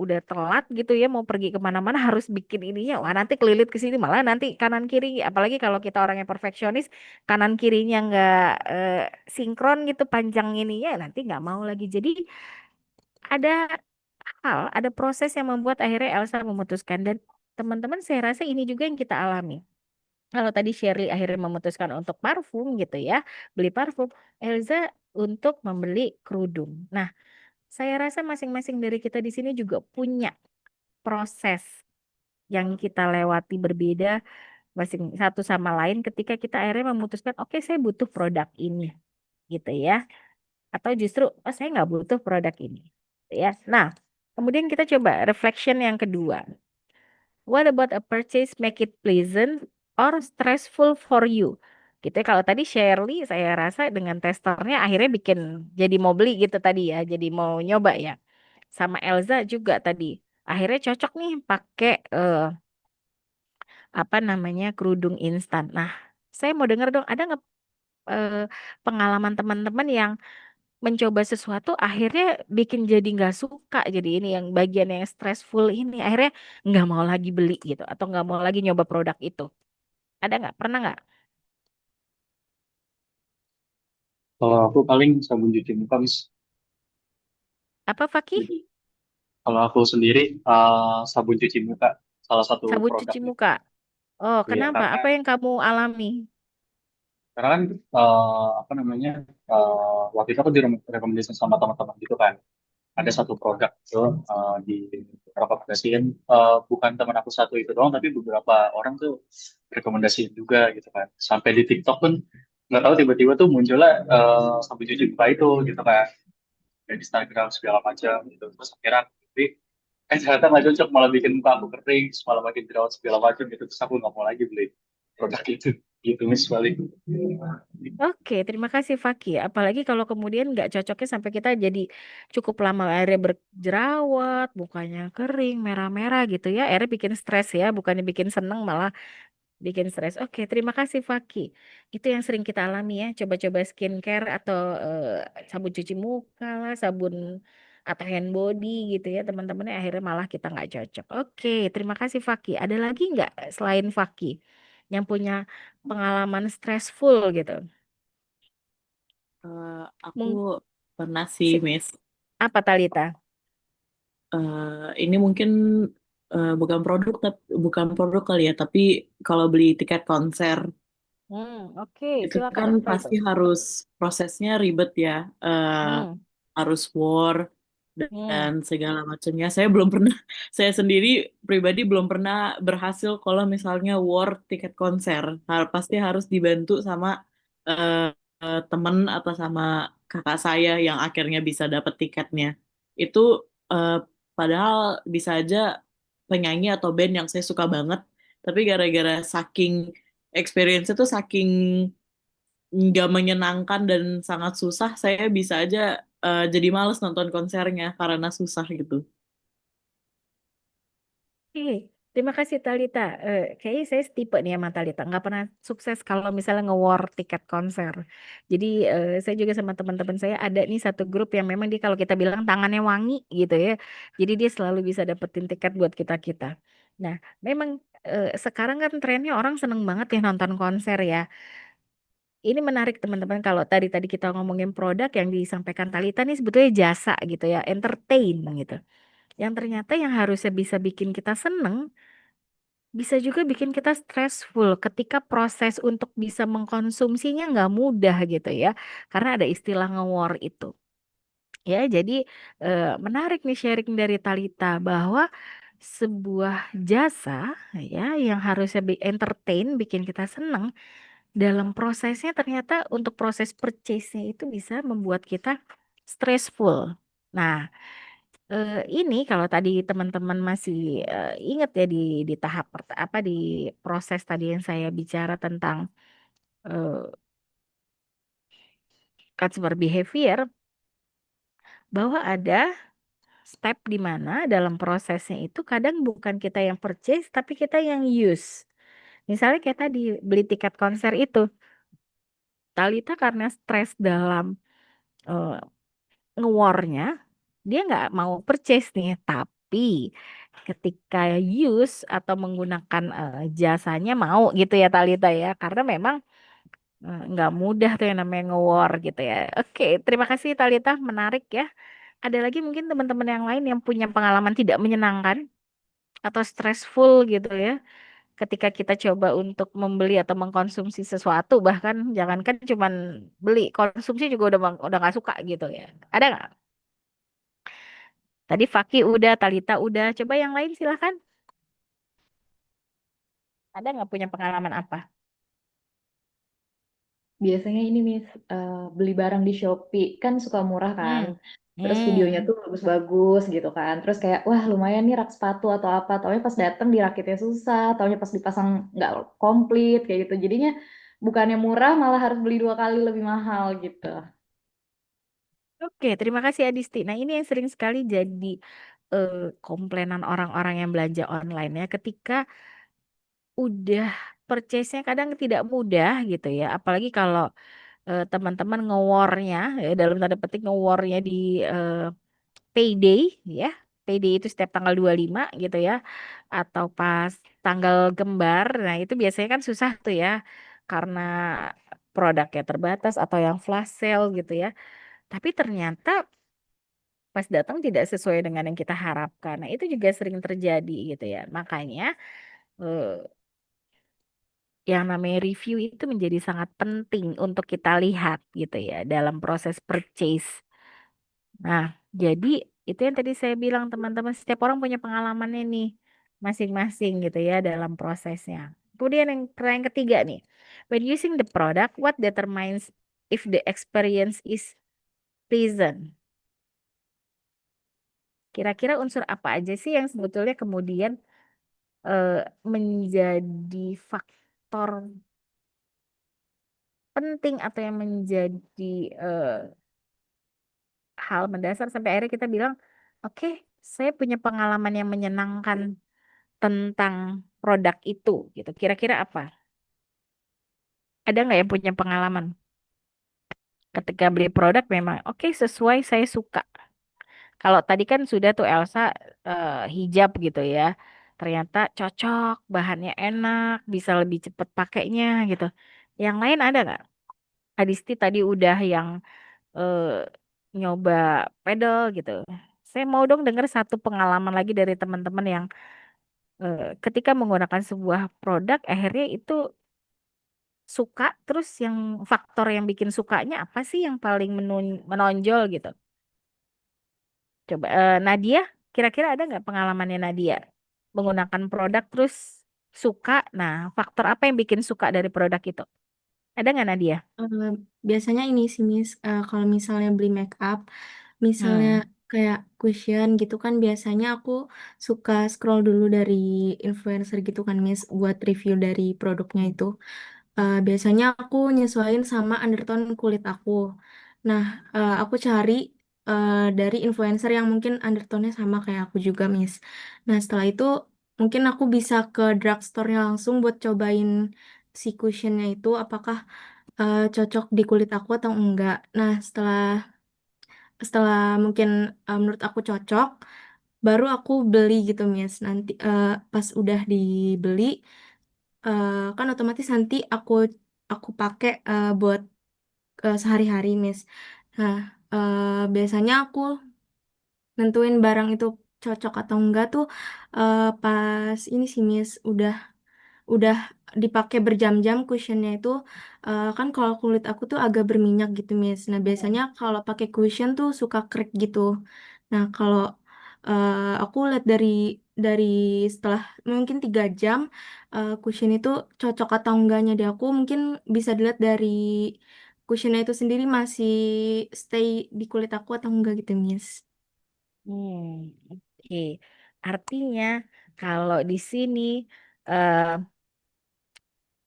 udah telat gitu ya mau pergi kemana-mana harus bikin ininya. Wah nanti kelilit ke sini malah nanti kanan kiri. Apalagi kalau kita orang yang perfeksionis, kanan kirinya nggak eh, sinkron gitu panjang ininya, nanti nggak mau lagi. Jadi ada ada proses yang membuat akhirnya Elsa memutuskan dan teman-teman saya rasa ini juga yang kita alami. Kalau tadi Shirley akhirnya memutuskan untuk parfum gitu ya, beli parfum, Elza untuk membeli kerudung. Nah, saya rasa masing-masing dari kita di sini juga punya proses yang kita lewati berbeda masing satu sama lain ketika kita akhirnya memutuskan, oke saya butuh produk ini, gitu ya. Atau justru, oh saya nggak butuh produk ini, gitu ya. Nah, kemudian kita coba reflection yang kedua. What about a purchase make it pleasant or stressful for you? Gitu ya. Kalau tadi Shirley saya rasa dengan testernya akhirnya bikin jadi mau beli gitu tadi ya, jadi mau nyoba ya. Sama Elza juga tadi. Akhirnya cocok nih pakai kerudung instan. Nah, saya mau dengar dong ada nggak eh, pengalaman teman-teman yang mencoba sesuatu akhirnya bikin jadi nggak suka jadi ini yang bagian yang stressful ini akhirnya nggak mau lagi beli gitu atau nggak mau lagi nyoba produk itu ada nggak pernah nggak Kalau aku paling sabun cuci muka, Miss. apa Fakih Kalau aku sendiri, sabun cuci muka, salah satu sabun cuci produknya. muka oh Iya, kenapa apa yang kamu alami karena kan, apa namanya, waktu itu aku direkomendasi sama teman-teman gitu kan. Ada Hmm. satu produk itu direkomendasiin, bukan teman aku satu itu doang, tapi beberapa orang tuh rekomendasiin juga gitu kan. Sampai di TikTok pun nggak tahu tiba-tiba tuh munculnya sabun cuci muka itu gitu kan. Dan Instagram segala macam gitu. Terus akhirnya aku beli, ternyata nggak cocok, malah bikin muka aku kering, terus malah makin jerawat segala macam gitu. Terus aku nggak mau lagi beli produk itu. Gitu Miss balik. Oke, terima kasih Faki. Apalagi kalau kemudian nggak cocoknya sampai kita jadi cukup lama akhirnya berjerawat, mukanya kering, merah-merah gitu ya. Akhirnya bikin stres ya, bukannya bikin seneng malah bikin stres. Oke, terima kasih Faki. Itu yang sering kita alami ya. Coba-coba skincare atau sabun cuci muka lah, sabun atau hand body gitu ya. Teman-temannya akhirnya malah kita nggak cocok. Oke, terima kasih Faki. Ada lagi nggak selain Faki yang punya pengalaman stressful gitu? Aku Mung- pernah sih, si- Miss. Apa Talita? Ini mungkin bukan produk kali ya, tapi kalau beli tiket konser Oke, itu silakan. kan Apa itu? pasti harus prosesnya ribet ya. Eh, Hmm, Harus war hmm. dan segala macamnya. Saya belum pernah, saya sendiri pribadi belum pernah berhasil kalau misalnya war tiket konser. Pasti harus dibantu sama eh, temen atau sama kakak saya yang akhirnya bisa dapet tiketnya. Itu eh, padahal bisa aja penyanyi atau band yang saya suka banget, tapi gara-gara saking experience itu saking nggak menyenangkan dan sangat susah, saya bisa aja jadi males nonton konsernya karena susah gitu. Oke, terima kasih Talita. Kayaknya saya setipe nih sama Talita. Nggak pernah sukses kalau misalnya nge-war tiket konser. Jadi saya juga sama teman-teman saya ada nih satu grup yang memang dia kalau kita bilang tangannya wangi gitu ya. Jadi dia selalu bisa dapetin tiket buat kita-kita. Nah, memang sekarang kan trennya orang seneng banget ya nonton konser ya. Ini menarik teman-teman kalau tadi kita ngomongin produk yang disampaikan Talita nih sebetulnya jasa gitu ya, entertain gitu. Yang ternyata yang harusnya bisa bikin kita seneng bisa juga bikin kita stressful ketika proses untuk bisa mengkonsumsinya nggak mudah gitu ya. Karena ada istilah nge-war itu. Ya, jadi menarik nih sharing dari Talita bahwa sebuah jasa ya yang harusnya entertain, bikin kita seneng, dalam prosesnya ternyata untuk proses purchase-nya itu bisa membuat kita stressful. Nah, ini kalau tadi teman-teman masih ingat ya di tahap apa di proses tadi yang saya bicara tentang eh, customer behavior bahwa ada step di mana dalam prosesnya itu kadang bukan kita yang purchase tapi kita yang use. Misalnya kayak tadi beli tiket konser itu, Talita karena stres dalam eh, ngewarnya, dia nggak mau purchase nih, tapi ketika use atau menggunakan jasanya mau gitu ya Talita ya, karena memang nggak mudah tuh yang namanya nge-war gitu ya. Oke, terima kasih Talita, menarik ya. Ada lagi mungkin teman-teman yang lain yang punya pengalaman tidak menyenangkan atau stressful gitu ya, ketika kita coba untuk membeli atau mengkonsumsi sesuatu, bahkan jangankan cuman beli, konsumsi juga udah nggak suka gitu ya. Ada nggak? Tadi Faki udah, Talita udah. Coba yang lain silahkan. Ada nggak punya pengalaman apa? Biasanya ini Miss, beli barang di Shopee kan suka murah kan. Hmm. Terus videonya Hmm. tuh bagus-bagus gitu kan. Terus kayak wah lumayan nih rak sepatu atau apa. Taunya pas datang dirakitnya susah. Taunya pas dipasang nggak komplit kayak gitu. Jadinya bukannya murah malah harus beli 2 kali lebih mahal gitu. Oke, terima kasih Adisti. Nah, ini yang sering sekali jadi eh, komplainan orang-orang yang belanja online ya, ketika udah purchase-nya kadang tidak mudah gitu ya. Apalagi kalau teman-teman nge-war-nya, ya, dalam tanda petik nge-war-nya di eh, payday ya. Payday itu setiap tanggal 25 gitu ya. Atau pas tanggal gembar. Nah, itu biasanya kan susah tuh ya. Karena produknya terbatas atau yang flash sale gitu ya. Tapi ternyata pas datang tidak sesuai dengan yang kita harapkan. Nah, itu juga sering terjadi gitu ya. Makanya eh, yang namanya review itu menjadi sangat penting untuk kita lihat gitu ya dalam proses purchase. Nah, jadi itu yang tadi saya bilang teman-teman, setiap orang punya pengalamannya nih masing-masing gitu ya dalam prosesnya. Kemudian yang pertanyaan ketiga nih, when using the product, what determines if the experience is pleasant? Kira-kira unsur apa aja sih yang sebetulnya kemudian eh, menjadi faktor penting atau yang menjadi eh, hal mendasar sampai akhirnya kita bilang, oke, saya punya pengalaman yang menyenangkan tentang produk itu gitu. Kira-kira apa? Ada nggak yang punya pengalaman ketika beli produk memang oke sesuai saya suka. Kalau tadi kan sudah tuh Elsa hijab gitu ya. Ternyata cocok, bahannya enak, bisa lebih cepat pakainya gitu. Yang lain ada nggak? Adisti tadi udah yang eh, nyoba pedal gitu. Saya mau dong dengar satu pengalaman lagi dari teman-teman yang ketika menggunakan sebuah produk akhirnya itu suka, terus yang faktor yang bikin sukanya apa sih yang paling menonjol gitu. Coba Nadia, kira-kira ada nggak pengalamannya Nadia menggunakan produk terus suka? Nah, faktor apa yang bikin suka dari produk itu? Ada nggak Nadia? Eh, biasanya ini sih Miss, kalau misalnya beli make up, misalnya Hmm. kayak cushion gitu kan biasanya aku suka scroll dulu dari influencer gitu kan Miss buat review dari produknya itu. Biasanya aku nyesuaiin sama undertone kulit aku. Nah, aku cari dari influencer yang mungkin undertone-nya sama kayak aku juga Miss. Nah, setelah itu mungkin aku bisa ke drugstore-nya langsung buat cobain si cushionnya itu apakah cocok di kulit aku atau enggak. Nah, setelah setelah mungkin menurut aku cocok, baru aku beli gitu, Miss. Nanti pas udah dibeli, kan otomatis nanti aku pakai buat sehari-hari, Miss. Nah, biasanya aku nentuin barang itu cocok atau enggak tuh pas ini sih, Miss. Udah dipakai berjam-jam cushionnya itu kan kalau kulit aku tuh agak berminyak gitu Miss. Nah biasanya kalau pakai cushion tuh suka crack gitu. Nah kalau aku lihat dari setelah mungkin 3 jam cushion itu cocok atau enggaknya di aku mungkin bisa dilihat dari cushionnya itu sendiri masih stay di kulit aku atau enggak gitu Miss. Oke. Artinya kalau di sini eh,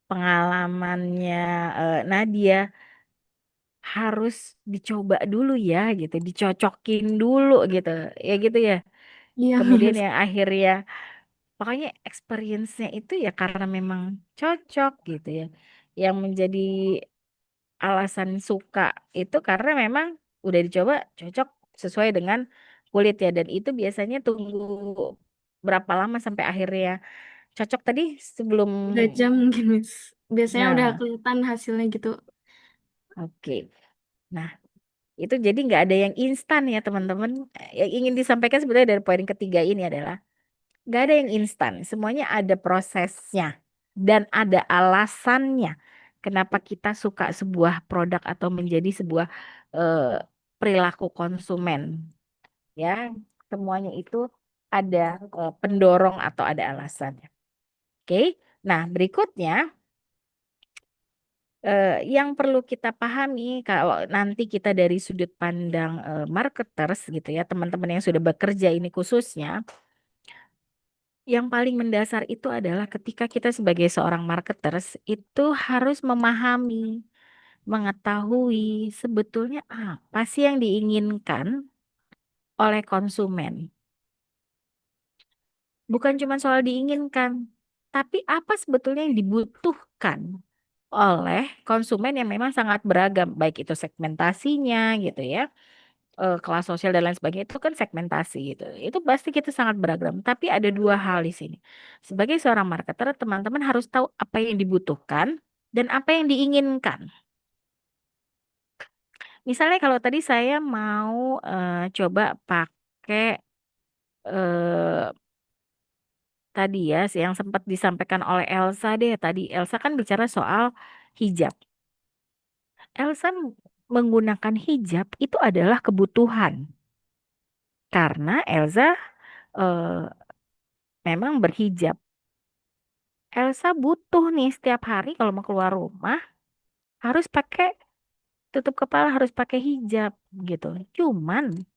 pengalamannya Nadia harus dicoba dulu ya gitu, dicocokin dulu gitu, ya gitu ya. Iya Kemudian Miss. yang akhirnya, pokoknya experience-nya itu ya karena memang cocok gitu ya. Yang menjadi alasan suka itu karena memang udah dicoba cocok sesuai dengan kulit ya. Dan itu biasanya tunggu berapa lama sampai akhirnya cocok tadi sebelum 3 jam mungkin Miss. Biasanya udah nah, kelihatan hasilnya gitu. oke. Nah, itu jadi nggak ada yang instan ya teman-teman. Yang ingin disampaikan sebenarnya dari poin ketiga ini adalah nggak ada yang instan. Semuanya ada prosesnya dan ada alasannya. Kenapa kita suka sebuah produk atau menjadi sebuah eh, perilaku konsumen. Ya, semuanya itu ada pendorong atau ada alasannya. Oke, nah berikutnya yang perlu kita pahami kalau nanti kita dari sudut pandang marketers gitu ya, teman-teman yang sudah bekerja ini khususnya, yang paling mendasar itu adalah ketika kita sebagai seorang marketers itu harus memahami, mengetahui sebetulnya apa sih yang diinginkan oleh konsumen. Bukan cuma soal diinginkan, tapi apa sebetulnya yang dibutuhkan oleh konsumen yang memang sangat beragam, baik itu segmentasinya gitu ya, kelas sosial dan lain sebagainya itu kan segmentasi gitu. Itu pasti kita sangat beragam. Tapi ada dua hal di sini. Sebagai seorang marketer, teman-teman harus tahu apa yang dibutuhkan dan apa yang diinginkan. Misalnya kalau tadi saya mau coba pakai eh, tadi ya yang sempat disampaikan oleh Elsa deh tadi. Elsa kan bicara soal hijab. Elsa menggunakan hijab itu adalah kebutuhan karena Elsa eh, memang berhijab. Elsa butuh nih setiap hari kalau mau keluar rumah harus pakai tutup kepala, harus pakai hijab gitu. Cuman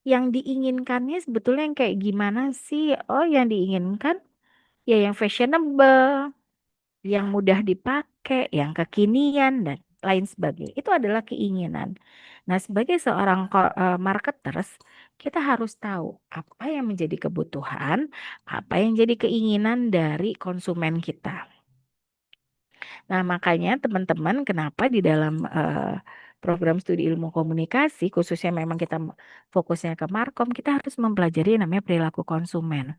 yang diinginkannya sebetulnya yang kayak gimana sih? Oh, yang diinginkan ya yang fashionable, yang mudah dipakai, yang kekinian dan lain sebagainya. Itu adalah keinginan. Nah, sebagai seorang marketers, kita harus tahu apa yang menjadi kebutuhan, apa yang jadi keinginan dari konsumen kita. Nah, makanya teman-teman kenapa di dalam program studi ilmu komunikasi, khususnya memang kita fokusnya ke Markom, kita harus mempelajari yang namanya perilaku konsumen.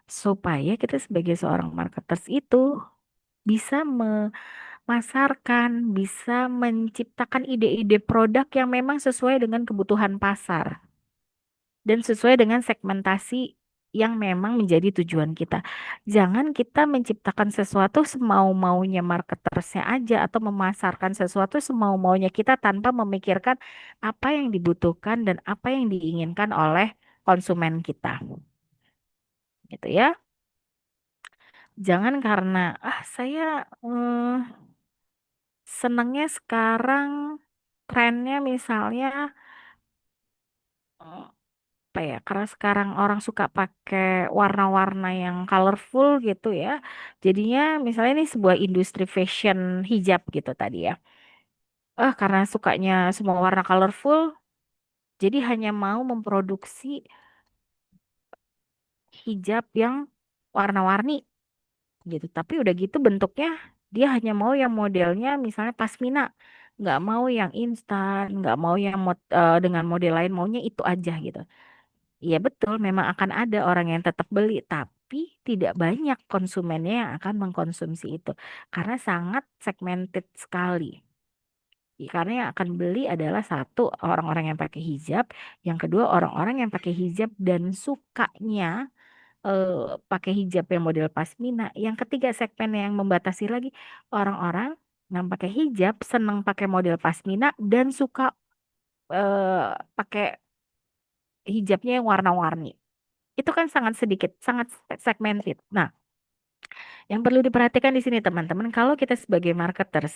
Supaya kita sebagai seorang marketers itu bisa memasarkan, bisa menciptakan ide-ide produk yang memang sesuai dengan kebutuhan pasar dan sesuai dengan segmentasi yang memang menjadi tujuan kita. Jangan kita menciptakan sesuatu semau-maunya marketersnya aja atau memasarkan sesuatu semau-maunya kita tanpa memikirkan apa yang dibutuhkan dan apa yang diinginkan oleh konsumen kita. Gitu ya. Jangan karena saya senengnya sekarang trennya misalnya eh, apa ya? Karena sekarang orang suka pakai warna-warna yang colorful gitu ya. Jadinya misalnya ini sebuah industri fashion hijab gitu tadi ya. Karena sukanya semua warna colorful, jadi hanya mau memproduksi hijab yang warna-warni gitu. Tapi udah gitu bentuknya dia hanya mau yang modelnya misalnya pasmina, nggak mau yang instan, nggak mau yang dengan model lain, maunya itu aja gitu. Iya betul, memang akan ada orang yang tetap beli, tapi tidak banyak konsumennya yang akan mengkonsumsi itu karena sangat segmented sekali. Karena yang akan beli adalah satu orang-orang yang pakai hijab, yang kedua orang-orang yang pakai hijab dan sukanya eh, pakai hijab yang model pasmina. Yang ketiga segmen yang membatasi lagi orang-orang yang pakai hijab senang pakai model pasmina dan suka pakai hijabnya yang warna-warni. Itu kan sangat sedikit, sangat segmented. Nah, yang perlu diperhatikan di sini teman-teman, kalau kita sebagai marketers,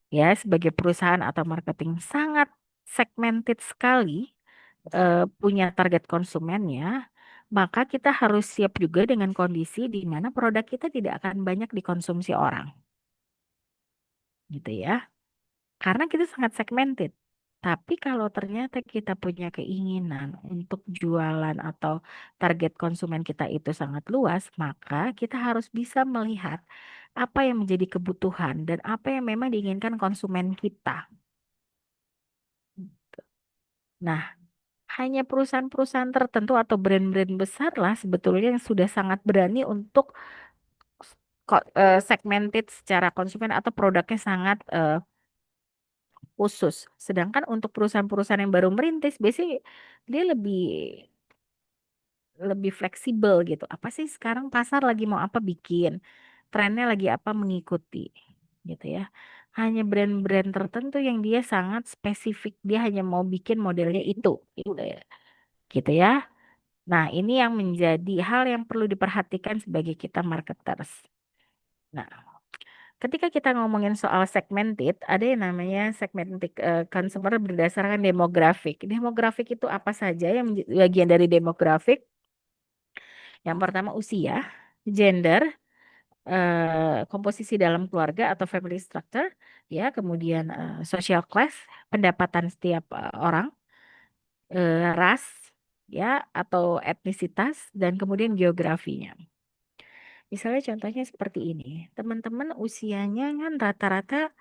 ya sebagai perusahaan atau marketing sangat segmented sekali punya target konsumennya, maka kita harus siap juga dengan kondisi di mana produk kita tidak akan banyak dikonsumsi orang, gitu ya. Karena kita sangat segmented. Tapi kalau ternyata kita punya keinginan untuk jualan atau target konsumen kita itu sangat luas, maka kita harus bisa melihat apa yang menjadi kebutuhan dan apa yang memang diinginkan konsumen kita. Nah, hanya perusahaan-perusahaan tertentu atau brand-brand besar lah sebetulnya yang sudah sangat berani untuk segmented secara konsumen atau produknya sangat khusus. Sedangkan untuk perusahaan-perusahaan yang baru merintis, biasanya dia lebih lebih fleksibel gitu. Apa sih sekarang pasar lagi mau apa bikin, trennya lagi apa mengikuti, gitu ya. Hanya brand-brand tertentu yang dia sangat spesifik, dia hanya mau bikin modelnya itu, gitu ya. Gitu ya. Nah, ini yang menjadi hal yang perlu diperhatikan sebagai kita marketers. Nah, ketika kita ngomongin soal segmented, ada yang namanya segmented consumer berdasarkan demografik. Demografik itu apa saja yang bagian dari demografik? Yang pertama usia, gender, komposisi dalam keluarga atau family structure, ya, kemudian social class, pendapatan setiap orang, ras, ya, atau etnisitas, dan kemudian geografinya. Misalnya contohnya seperti ini, teman-teman usianya kan rata-rata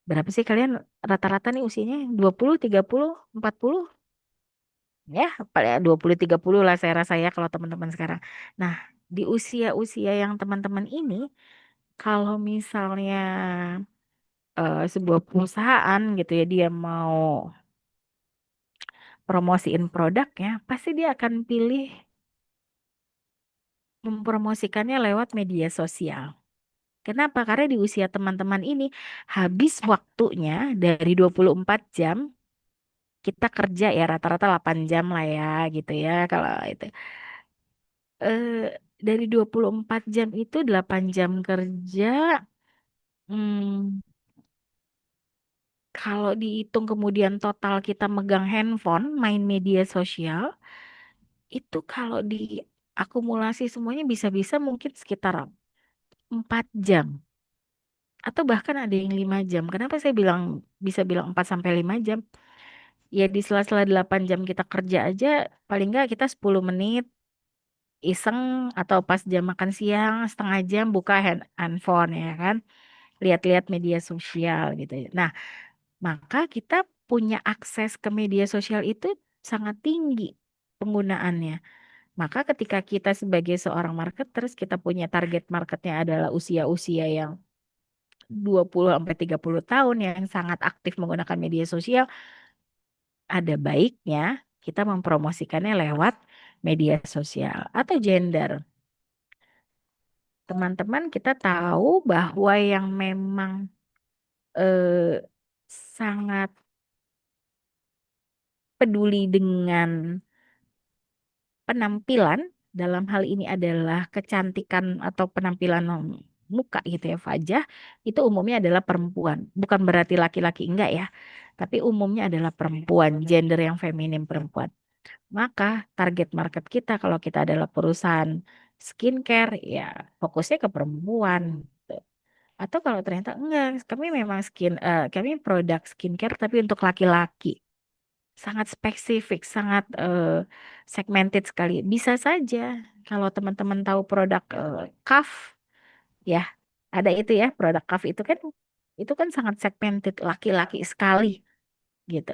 berapa sih kalian rata-rata nih usianya 20, 30, 40? Ya, paling 20 30 lah saya rasa ya kalau teman-teman sekarang. Nah, di usia-usia yang teman-teman ini kalau misalnya sebuah perusahaan gitu ya dia mau promosiin produknya, pasti dia akan pilih mempromosikannya lewat media sosial. Kenapa? Karena di usia teman-teman ini habis waktunya dari 24 jam kita kerja ya rata-rata 8 jam lah ya gitu ya kalau itu. Dari 24 jam itu 8 jam kerja hmm, kalau dihitung kemudian total kita megang handphone, main media sosial, itu kalau diakumulasi semuanya bisa-bisa mungkin sekitar 4 jam. Atau bahkan ada yang 5 jam. Kenapa saya bisa bilang 4 sampai 5 jam? Ya di sela-sela 8 jam kita kerja aja, paling nggak kita 10 menit iseng atau pas jam makan siang setengah jam buka handphone ya kan. Lihat-lihat media sosial gitu ya. Nah, maka kita punya akses ke media sosial itu sangat tinggi penggunaannya. Maka ketika kita sebagai seorang marketers, kita punya target marketnya adalah usia-usia yang 20 sampai 30 tahun yang sangat aktif menggunakan media sosial, ada baiknya kita mempromosikannya lewat media sosial atau gender. Teman-teman, kita tahu bahwa yang memang eh, sangat peduli dengan penampilan, dalam hal ini adalah kecantikan atau penampilan muka gitu ya, wajah, itu umumnya adalah perempuan. Bukan berarti laki-laki enggak ya, tapi umumnya adalah perempuan, gender yang feminim perempuan. Maka target market kita kalau kita adalah perusahaan skincare ya fokusnya ke perempuan. Gitu. Atau kalau ternyata enggak, kami memang kami produk skincare tapi untuk laki-laki. Sangat spesifik, sangat segmented sekali. Bisa saja kalau teman-teman tahu produk Kaf ya, ada itu ya, produk Kaf itu kan sangat segmented laki-laki sekali gitu.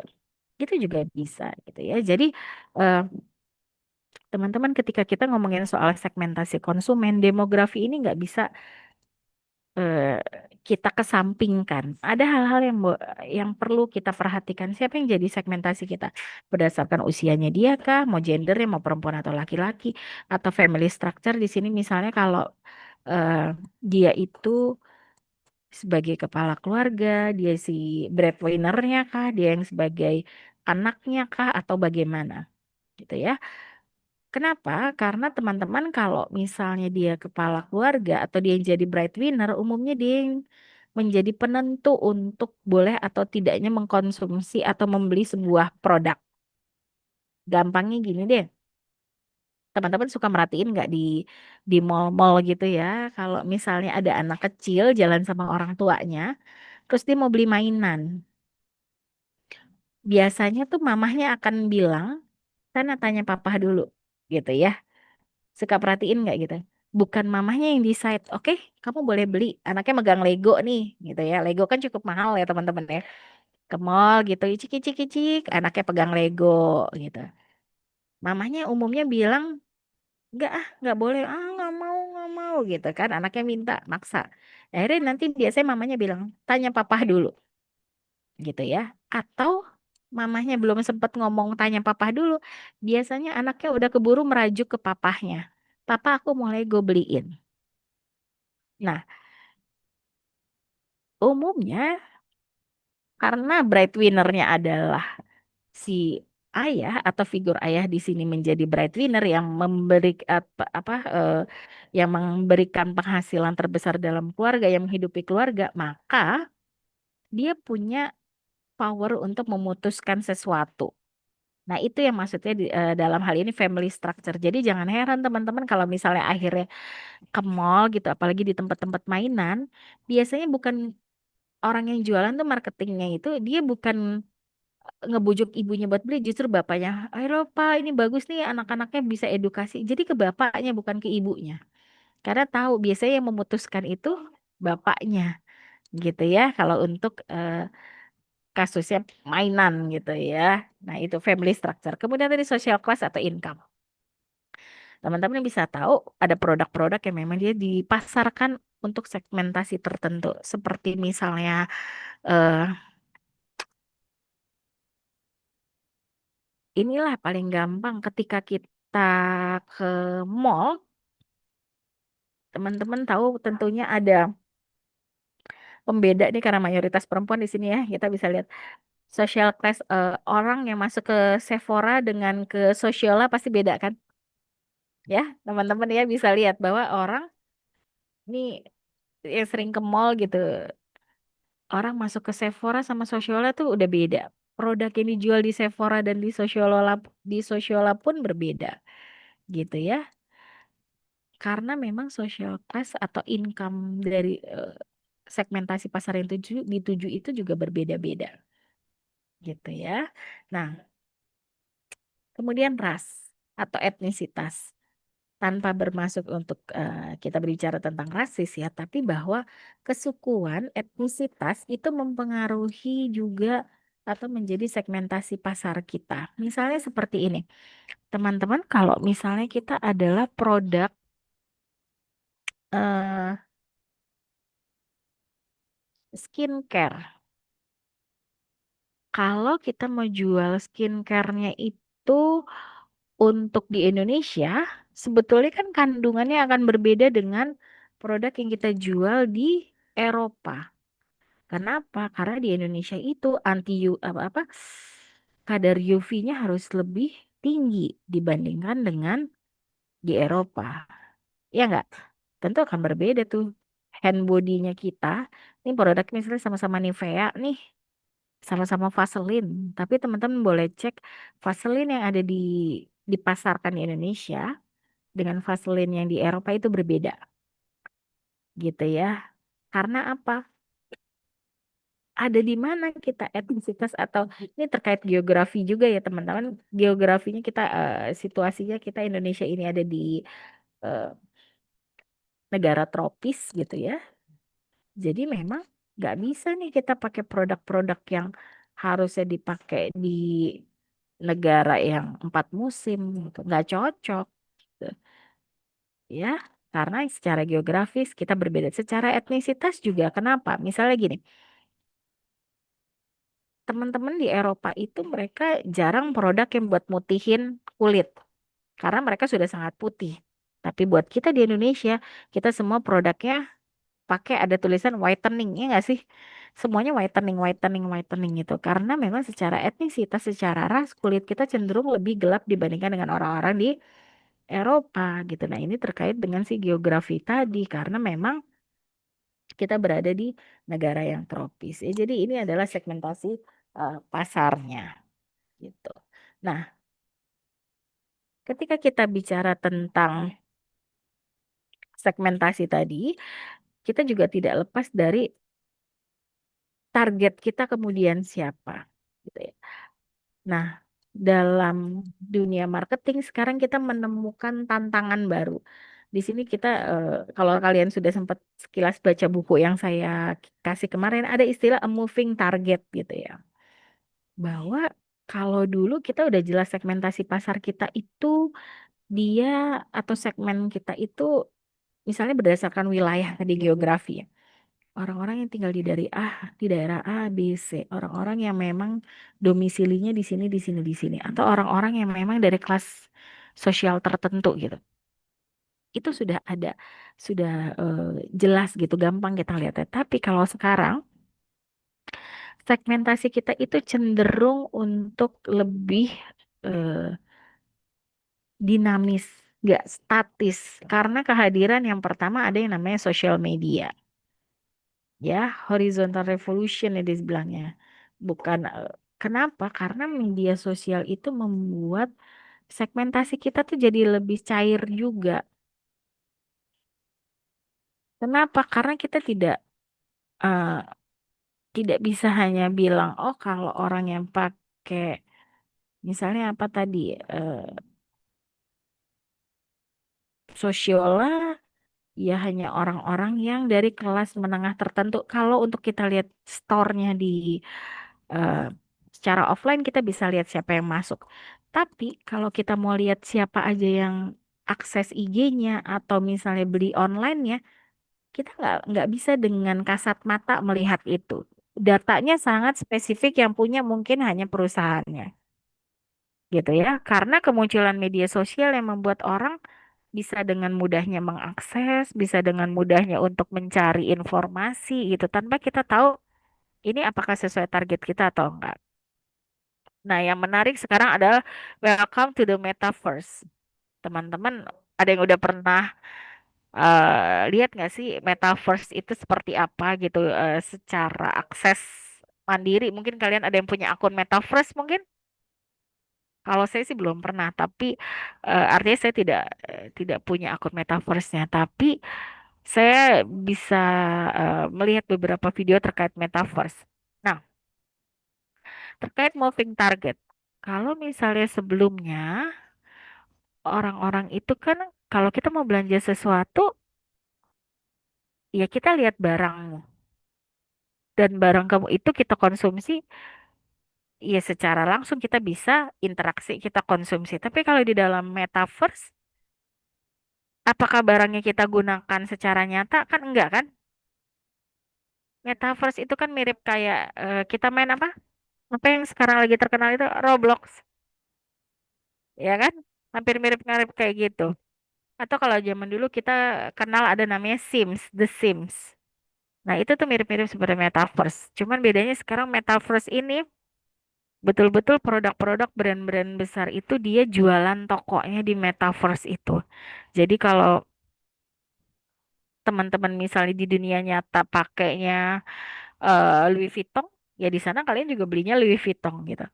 Itu juga bisa gitu ya. Jadi eh, teman-teman ketika kita ngomongin soal segmentasi konsumen, demografi ini nggak bisa eh, kita kesampingkan. Ada hal-hal yang perlu kita perhatikan. Siapa yang jadi segmentasi kita? Berdasarkan usianya dia kah? Mau gendernya, mau perempuan atau laki-laki? Atau family structure di sini misalnya kalau eh, dia itu sebagai kepala keluarga, dia si breadwinner-nya kah? Dia yang sebagai anaknya kah? Atau bagaimana? Gitu ya. Kenapa? Karena teman-teman kalau misalnya dia kepala keluarga atau dia yang jadi breadwinner, umumnya dia yang menjadi penentu untuk boleh atau tidaknya mengkonsumsi atau membeli sebuah produk. Gampangnya gini deh, teman-teman suka merhatiin nggak di mall-mall gitu ya, kalau misalnya ada anak kecil jalan sama orang tuanya, terus dia mau beli mainan, biasanya tuh mamahnya akan bilang, sana tanya papa dulu, gitu ya. Suka perhatiin nggak gitu? Bukan mamahnya yang decide, oke, kamu boleh beli. Anaknya megang Lego nih, gitu ya. Lego kan cukup mahal ya teman-teman ya. Ke mall gitu, icik icik icik, anaknya pegang Lego gitu. Mamahnya umumnya bilang, nggak boleh, nggak mau gitu kan. Anaknya minta, maksa. Akhirnya nanti biasanya mamanya bilang, tanya papa dulu, gitu ya. Atau mamahnya belum sempat ngomong tanya papa dulu, biasanya anaknya udah keburu merajuk ke papahnya. Papa aku mau Lego beliin. Nah, umumnya karena breadwinner-nya adalah si ayah atau figur ayah di sini menjadi breadwinner yang yang memberikan penghasilan terbesar dalam keluarga, yang menghidupi keluarga, maka dia punya power untuk memutuskan sesuatu. Nah, itu yang maksudnya dalam hal ini family structure. Jadi jangan heran teman-teman kalau misalnya akhirnya ke mall gitu, apalagi di tempat-tempat mainan, biasanya bukan orang yang jualan tuh marketingnya itu dia bukan ngebujuk ibunya buat beli, justru bapaknya, ayo pak ini bagus nih anak-anaknya bisa edukasi, jadi ke bapaknya bukan ke ibunya, karena tahu biasanya yang memutuskan itu bapaknya gitu ya kalau untuk kasusnya mainan gitu ya. Nah itu family structure, kemudian tadi social class atau income, teman-teman bisa tahu ada produk-produk yang memang dia dipasarkan untuk segmentasi tertentu seperti misalnya eh, inilah paling gampang ketika kita ke mall, teman-teman tahu tentunya ada pembeda nih karena mayoritas perempuan di sini ya. Kita bisa lihat social class orang yang masuk ke Sephora dengan ke Sociola pasti beda kan? Ya, teman-teman ya bisa lihat bahwa orang nih yang sering ke mall gitu, orang masuk ke Sephora sama Sociola tuh udah beda. Produk yang dijual di Sephora dan di Sociola pun berbeda gitu ya. Karena memang social class atau income dari segmentasi pasar yang dituju itu juga berbeda-beda gitu ya. Nah, kemudian ras atau etnisitas, tanpa bermasuk untuk kita berbicara tentang rasis ya, tapi bahwa kesukuan, etnisitas itu mempengaruhi juga atau menjadi segmentasi pasar kita. Misalnya seperti ini, teman-teman, kalau misalnya kita adalah produk eh, skincare. Kalau kita mau jual skincare-nya itu untuk di Indonesia, sebetulnya kan kandungannya akan berbeda dengan produk yang kita jual di Eropa. Kenapa? Karena di Indonesia itu apa kadar UV-nya harus lebih tinggi dibandingkan dengan di Eropa. Ya enggak? Tentu akan berbeda tuh. Hand body-nya kita, ini produk misalnya sama-sama Nivea nih, sama-sama Vaseline. Tapi teman-teman boleh cek Vaseline yang ada dipasarkan di Indonesia dengan Vaseline yang di Eropa itu berbeda, gitu ya. Karena apa? Ada di mana kita etnisitas atau ini terkait geografi juga ya teman-teman. Geografinya kita situasinya kita Indonesia ini ada di eh, negara tropis gitu ya. Jadi memang nggak bisa nih kita pakai produk-produk yang harusnya dipakai di negara yang 4 musim gitu. Nggak cocok gitu, ya. Karena secara geografis kita berbeda. Secara etnisitas juga. Kenapa? Misalnya gini, teman-teman di Eropa itu mereka jarang produk yang buat mutihin kulit. Karena mereka sudah sangat putih. Tapi buat kita di Indonesia, kita semua produknya pakai ada tulisan whitening, ya nggak sih? Semuanya whitening, whitening, whitening gitu. Karena memang secara etnisitas, secara ras kulit kita cenderung lebih gelap dibandingkan dengan orang-orang di Eropa gitu. Nah ini terkait dengan si geografi tadi karena memang kita berada di negara yang tropis. Ya, jadi ini adalah segmentasi pasarnya gitu. Nah, ketika kita bicara tentang segmentasi tadi, kita juga tidak lepas dari target kita kemudian siapa gitu ya. Nah, dalam dunia marketing sekarang kita menemukan tantangan baru. Di sini kita, kalau kalian sudah sempat sekilas baca buku yang saya kasih kemarin, ada istilah a moving target gitu ya. Bahwa kalau dulu kita udah jelas segmentasi pasar kita itu dia atau segmen kita itu misalnya berdasarkan wilayah tadi geografi ya. Orang-orang yang tinggal di daerah A, B, C, orang-orang yang memang domisilinya di sini, di sini, di sini, atau orang-orang yang memang dari kelas sosial tertentu gitu. Itu sudah ada, sudah jelas gitu, gampang kita lihatnya. Tapi kalau sekarang segmentasi kita itu cenderung untuk lebih eh, dinamis, gak statis, karena kehadiran yang pertama ada yang namanya social media. Ya, horizontal revolution ya dibilangnya. Bukan kenapa? Karena media sosial itu membuat segmentasi kita tuh jadi lebih cair juga. Kenapa? Karena kita eh, tidak bisa hanya bilang, oh kalau orang yang pakai misalnya apa tadi eh, sosiola ya hanya orang-orang yang dari kelas menengah tertentu. Kalau untuk kita lihat store-nya di eh, secara offline kita bisa lihat siapa yang masuk. Tapi kalau kita mau lihat siapa aja yang akses IG-nya atau misalnya beli online-nya, kita nggak bisa dengan kasat mata melihat itu. Datanya sangat spesifik yang punya mungkin hanya perusahaannya, gitu ya. Karena kemunculan media sosial yang membuat orang bisa dengan mudahnya mengakses, bisa dengan mudahnya untuk mencari informasi gitu tanpa kita tahu ini apakah sesuai target kita atau enggak. Nah, yang menarik sekarang adalah welcome to the metaverse. Teman-teman, ada yang udah pernah lihat nggak sih metaverse itu seperti apa gitu secara akses mandiri? Mungkin kalian ada yang punya akun metaverse mungkin? Kalau saya sih belum pernah, tapi artinya saya tidak punya akun metaverse-nya, tapi saya bisa melihat beberapa video terkait metaverse. Nah, terkait moving target. Kalau misalnya sebelumnya orang-orang itu kan kalau kita mau belanja sesuatu, ya kita lihat barangmu dan barang kamu itu kita konsumsi, ya secara langsung kita bisa interaksi, kita konsumsi. Tapi kalau di dalam metaverse, apakah barangnya kita gunakan secara nyata? Kan enggak kan? Metaverse itu kan mirip kayak kita main apa? Apa yang sekarang lagi terkenal itu Roblox, ya kan? Hampir mirip-mirip kayak gitu. Atau kalau zaman dulu kita kenal ada namanya Sims, The Sims. Nah, itu tuh mirip-mirip seperti Metaverse. Cuman bedanya sekarang Metaverse ini betul-betul produk-produk brand-brand besar itu dia jualan tokonya di Metaverse itu. Jadi kalau teman-teman misalnya di dunia nyata pakainya Louis Vuitton, ya di sana kalian juga belinya Louis Vuitton gitu.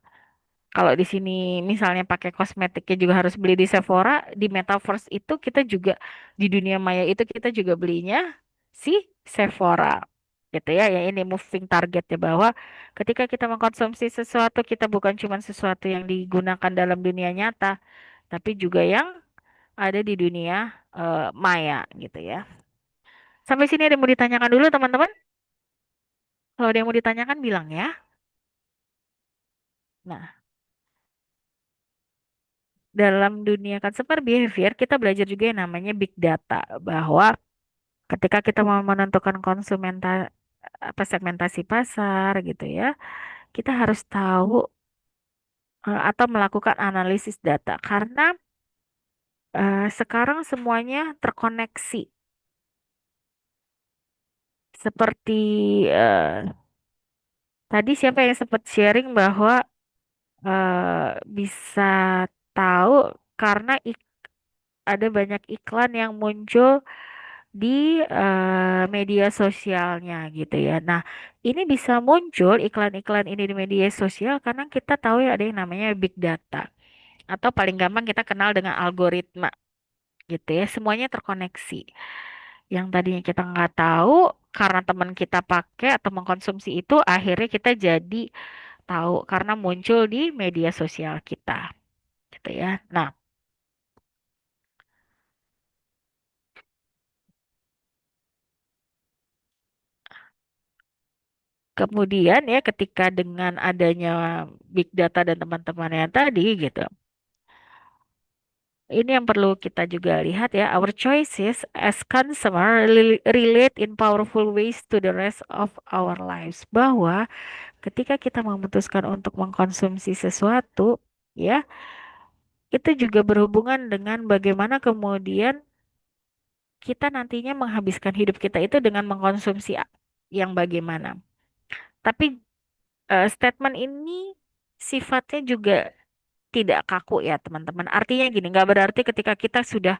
Kalau di sini misalnya pakai kosmetiknya juga harus beli di Sephora, di Metaverse itu kita juga di dunia maya itu kita juga belinya si Sephora. Gitu ya, yang ini moving target ya bahwa ketika kita mengkonsumsi sesuatu kita bukan cuma sesuatu yang digunakan dalam dunia nyata, tapi juga yang ada di dunia maya gitu ya. Sampai sini ada yang mau ditanyakan dulu teman-teman? Kalau ada yang mau ditanyakan bilang ya. Nah, dalam dunia consumer behavior kita belajar juga yang namanya big data bahwa ketika kita mau menentukan apa segmentasi pasar gitu ya, kita harus tahu atau melakukan analisis data karena sekarang semuanya terkoneksi seperti eh, tadi siapa yang sempat sharing bahwa bisa tahu karena ada banyak iklan yang muncul di media sosialnya gitu ya. Nah, ini bisa muncul iklan-iklan ini di media sosial karena kita tahu ya ada yang namanya big data atau paling gampang kita kenal dengan algoritma gitu ya. Semuanya terkoneksi. Yang tadinya kita nggak tahu karena teman kita pakai atau mengkonsumsi itu akhirnya kita jadi tahu karena muncul di media sosial kita gitu ya. Nah, kemudian ya ketika dengan adanya big data dan teman-temannya tadi gitu. Ini yang perlu kita juga lihat ya. Our choices as consumer relate in powerful ways to the rest of our lives. Bahwa ketika kita memutuskan untuk mengkonsumsi sesuatu, ya, itu juga berhubungan dengan bagaimana kemudian kita nantinya menghabiskan hidup kita itu dengan mengkonsumsi yang bagaimana. Tapi statement ini sifatnya juga tidak kaku ya teman-teman. Artinya gini, nggak berarti ketika kita sudah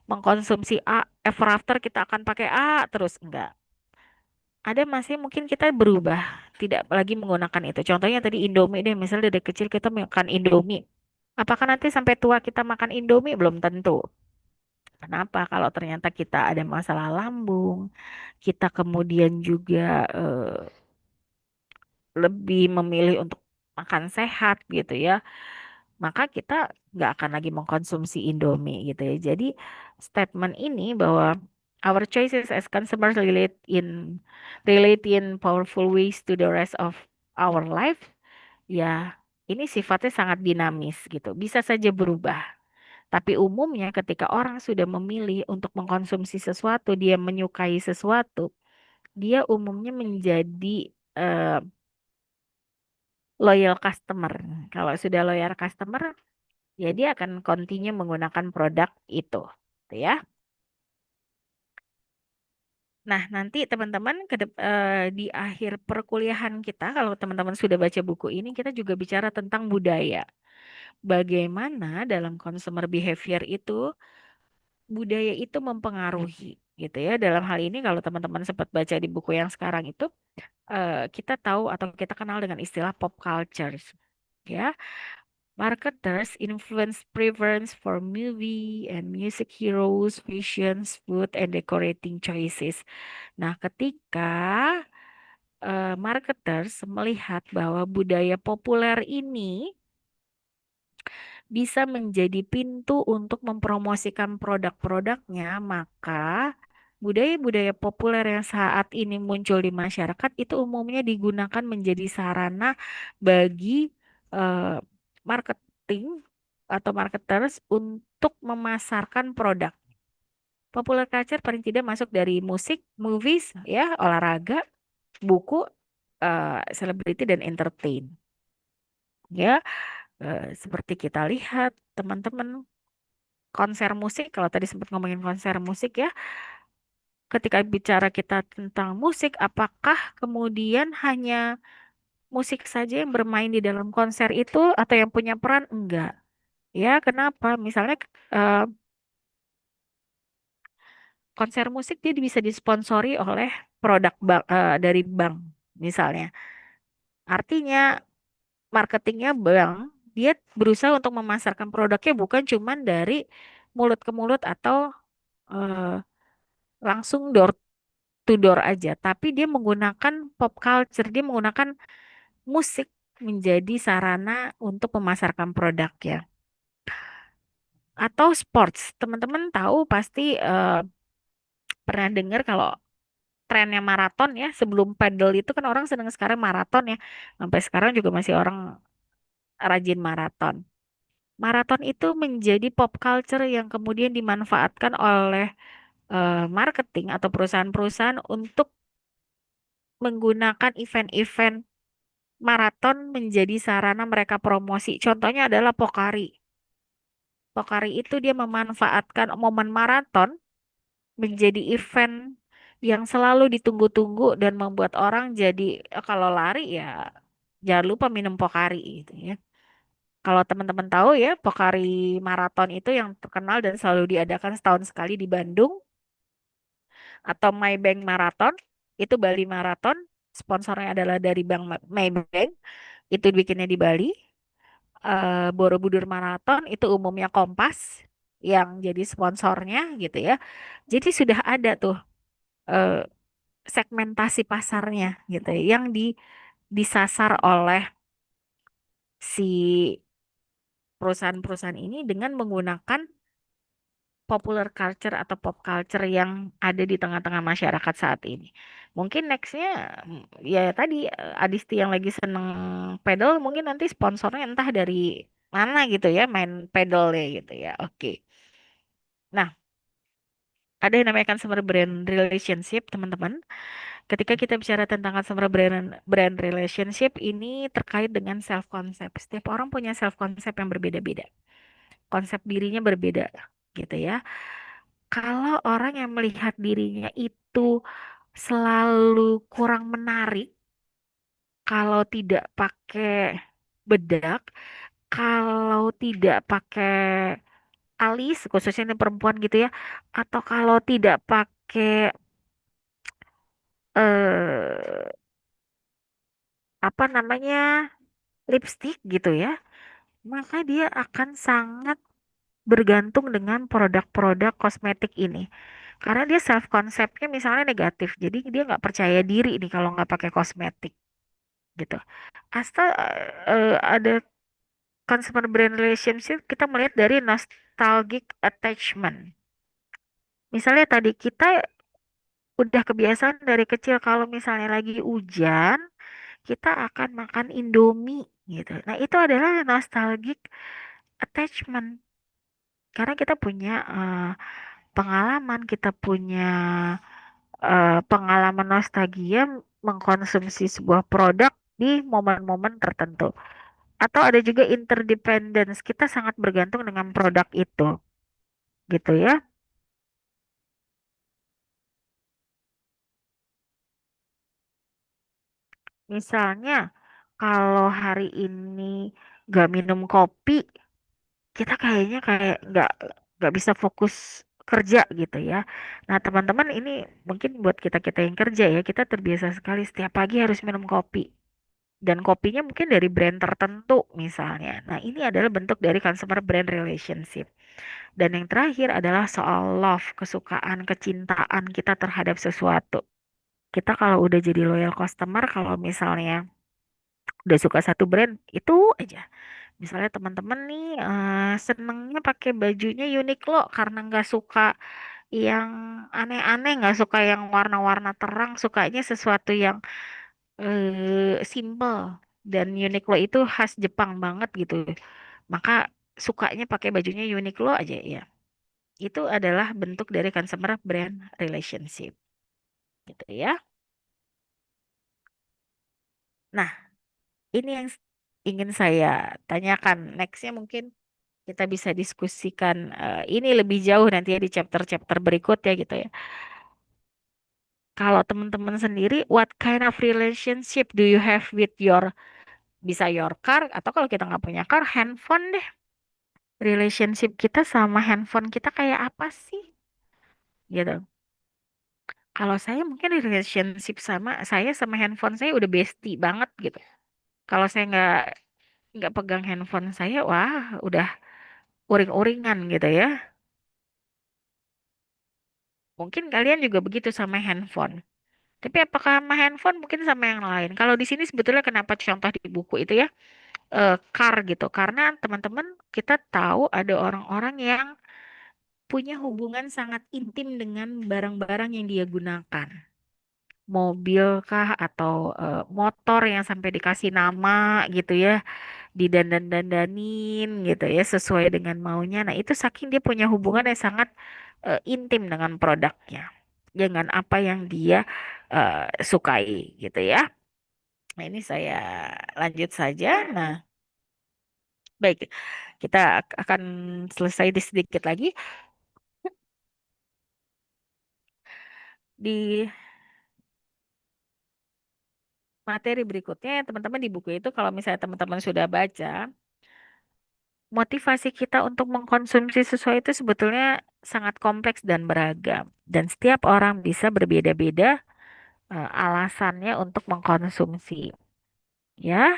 mengkonsumsi A, ever after kita akan pakai A terus enggak. Ada masih mungkin kita berubah, tidak lagi menggunakan itu. Contohnya tadi Indomie deh, misalnya dari kecil kita makan Indomie. Apakah nanti sampai tua kita makan Indomie? Belum tentu. Kenapa? Kalau ternyata kita ada masalah lambung, kita kemudian juga lebih memilih untuk makan sehat gitu ya, maka kita nggak akan lagi mengkonsumsi Indomie gitu ya. Jadi statement ini bahwa our choices as consumers relate in powerful ways to the rest of our life, ya ini sifatnya sangat dinamis gitu, bisa saja berubah. Tapi umumnya ketika orang sudah memilih untuk mengkonsumsi sesuatu, dia menyukai sesuatu, dia umumnya menjadi eh, loyal customer. Kalau sudah loyal customer, ya dia akan continue menggunakan produk itu, gitu ya. Nah, nanti teman-teman di akhir perkuliahan kita, kalau teman-teman sudah baca buku ini, kita juga bicara tentang budaya. Bagaimana dalam consumer behavior itu, budaya itu mempengaruhi, gitu ya. Dalam hal ini, kalau teman-teman sempat baca di buku yang sekarang itu, kita tahu atau kita kenal dengan istilah pop culture, ya. Marketers influence preference for movie and music heroes, fashions, food, and decorating choices. Nah, ketika marketers melihat bahwa budaya populer ini bisa menjadi pintu untuk mempromosikan produk-produknya, maka budaya-budaya populer yang saat ini muncul di masyarakat itu umumnya digunakan menjadi sarana bagi eh, marketing atau marketers untuk memasarkan produk. Popular culture paling tidak masuk dari musik, movies, ya, olahraga, buku, selebriti dan entertain. Ya, seperti kita lihat teman-teman konser musik, kalau tadi sempat ngomongin konser musik ya, ketika bicara kita tentang musik, apakah kemudian hanya musik saja yang bermain di dalam konser itu atau yang punya peran? Enggak. Ya, kenapa? Misalnya eh, konser musik dia bisa disponsori oleh produk dari bank misalnya. Artinya marketingnya bank, dia berusaha untuk memasarkan produknya bukan cuman dari mulut ke mulut atau eh, langsung door to door aja, tapi dia menggunakan pop culture, dia menggunakan musik menjadi sarana untuk memasarkan produknya. Atau sports, teman-teman tahu pasti pernah dengar kalau trennya maraton ya, sebelum pedal itu kan orang seneng sekarang maraton ya, sampai sekarang juga masih orang rajin maraton. Maraton itu menjadi pop culture yang kemudian dimanfaatkan oleh marketing atau perusahaan-perusahaan untuk menggunakan event-event maraton menjadi sarana mereka promosi. Contohnya adalah Pokari. Pokari itu dia memanfaatkan momen maraton menjadi event yang selalu ditunggu-tunggu dan membuat orang jadi kalau lari ya jangan lupa minum Pokari gitu ya. Kalau teman-teman tahu ya, Pokari Maraton itu yang terkenal dan selalu diadakan setahun sekali di Bandung, atau Maybank Marathon, itu Bali Marathon, sponsornya adalah dari Bank Maybank, itu bikinnya di Bali. Borobudur Marathon itu umumnya Kompas yang jadi sponsornya gitu ya. Jadi sudah ada tuh eh, segmentasi pasarnya gitu ya, yang disasar oleh si perusahaan-perusahaan ini dengan menggunakan popular culture atau pop culture yang ada di tengah-tengah masyarakat saat ini. Mungkin nextnya ya tadi Adisti yang lagi seneng pedal mungkin nanti sponsornya entah dari mana gitu ya main pedal ya gitu ya. Oke. Nah, ada yang namanya consumer brand relationship teman-teman. Ketika kita bicara tentang consumer brand relationship ini terkait dengan self concept. Setiap orang punya self concept yang berbeda-beda. Konsep dirinya berbeda gitu ya. Kalau orang yang melihat dirinya itu selalu kurang menarik, kalau tidak pakai bedak, kalau tidak pakai alis, khususnya ini perempuan gitu ya, atau kalau tidak pakai eh apa namanya lipstick gitu ya, maka dia akan sangat bergantung dengan produk-produk kosmetik ini. Karena dia self konsepnya misalnya negatif, jadi dia nggak percaya diri nih kalau nggak pakai kosmetik gitu. Asal ada consumer brand relationship, kita melihat dari nostalgic attachment. Misalnya tadi kita udah kebiasaan dari kecil kalau misalnya lagi hujan, kita akan makan Indomie gitu. Nah, itu adalah nostalgic attachment. Karena kita punya pengalaman, kita punya pengalaman nostalgia mengkonsumsi sebuah produk di momen-momen tertentu. Atau ada juga interdependence, kita sangat bergantung dengan produk itu, gitu ya. Misalnya, kalau hari ini nggak minum kopi, kita kayaknya kayak nggak bisa fokus kerja gitu ya. Nah, teman-teman ini mungkin buat kita-kita yang kerja ya, kita terbiasa sekali setiap pagi harus minum kopi. Dan kopinya mungkin dari brand tertentu misalnya. Nah, ini adalah bentuk dari consumer brand relationship. Dan yang terakhir adalah soal love, kesukaan, kecintaan kita terhadap sesuatu. Kita kalau udah jadi loyal customer, kalau misalnya udah suka satu brand, itu aja. Misalnya teman-teman nih senengnya pakai bajunya Uniqlo karena nggak suka yang aneh-aneh, nggak suka yang warna-warna terang, sukanya sesuatu yang simple. Dan Uniqlo itu khas Jepang banget gitu. Maka sukanya pakai bajunya Uniqlo aja ya. Itu adalah bentuk dari consumer brand relationship gitu ya. Nah, ini yang ingin saya tanyakan. Nextnya mungkin kita bisa diskusikan ini lebih jauh nanti ya di chapter-chapter berikutnya gitu ya. Kalau teman-teman sendiri, what kind of relationship do you have with your, bisa your car, atau kalau kita nggak punya car, handphone deh. Relationship kita sama handphone kita kayak apa sih? Gitu. Kalau saya mungkin relationship sama saya sama handphone saya udah bestie banget gitu. Kalau saya nggak pegang handphone saya, wah udah uring-uringan gitu ya. Mungkin kalian juga begitu sama handphone. Tapi apakah sama handphone mungkin sama yang lain? Kalau di sini sebetulnya kenapa contoh di buku itu ya, car gitu. Karena teman-teman kita tahu ada orang-orang yang punya hubungan sangat intim dengan barang-barang yang dia gunakan. Mobil kah atau motor yang sampai dikasih nama gitu ya, didandan-dandanin gitu ya sesuai dengan maunya. Nah, itu saking dia punya hubungan yang sangat intim dengan produknya, dengan apa yang dia sukai gitu ya. Nah, ini saya lanjut saja. Nah, baik, kita akan selesai di sedikit lagi di materi berikutnya. Teman-teman di buku itu kalau misalnya teman-teman sudah baca, motivasi kita untuk mengkonsumsi sesuatu itu sebetulnya sangat kompleks dan beragam. Dan setiap orang bisa berbeda-beda alasannya untuk mengkonsumsi. Ya,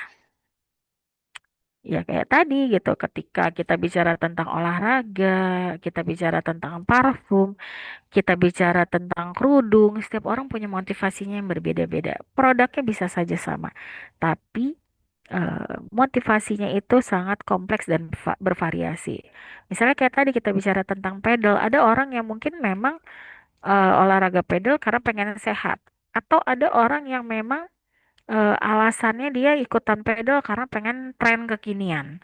ya kayak tadi gitu. Ketika kita bicara tentang olahraga, kita bicara tentang parfum, kita bicara tentang kerudung, setiap orang punya motivasinya yang berbeda-beda. Produknya bisa saja sama, tapi motivasinya itu sangat kompleks dan bervariasi. Misalnya kayak tadi kita bicara tentang pedal, ada orang yang mungkin memang olahraga pedal karena pengen sehat, atau ada orang yang memang alasannya dia ikutan pedal karena pengen tren kekinian.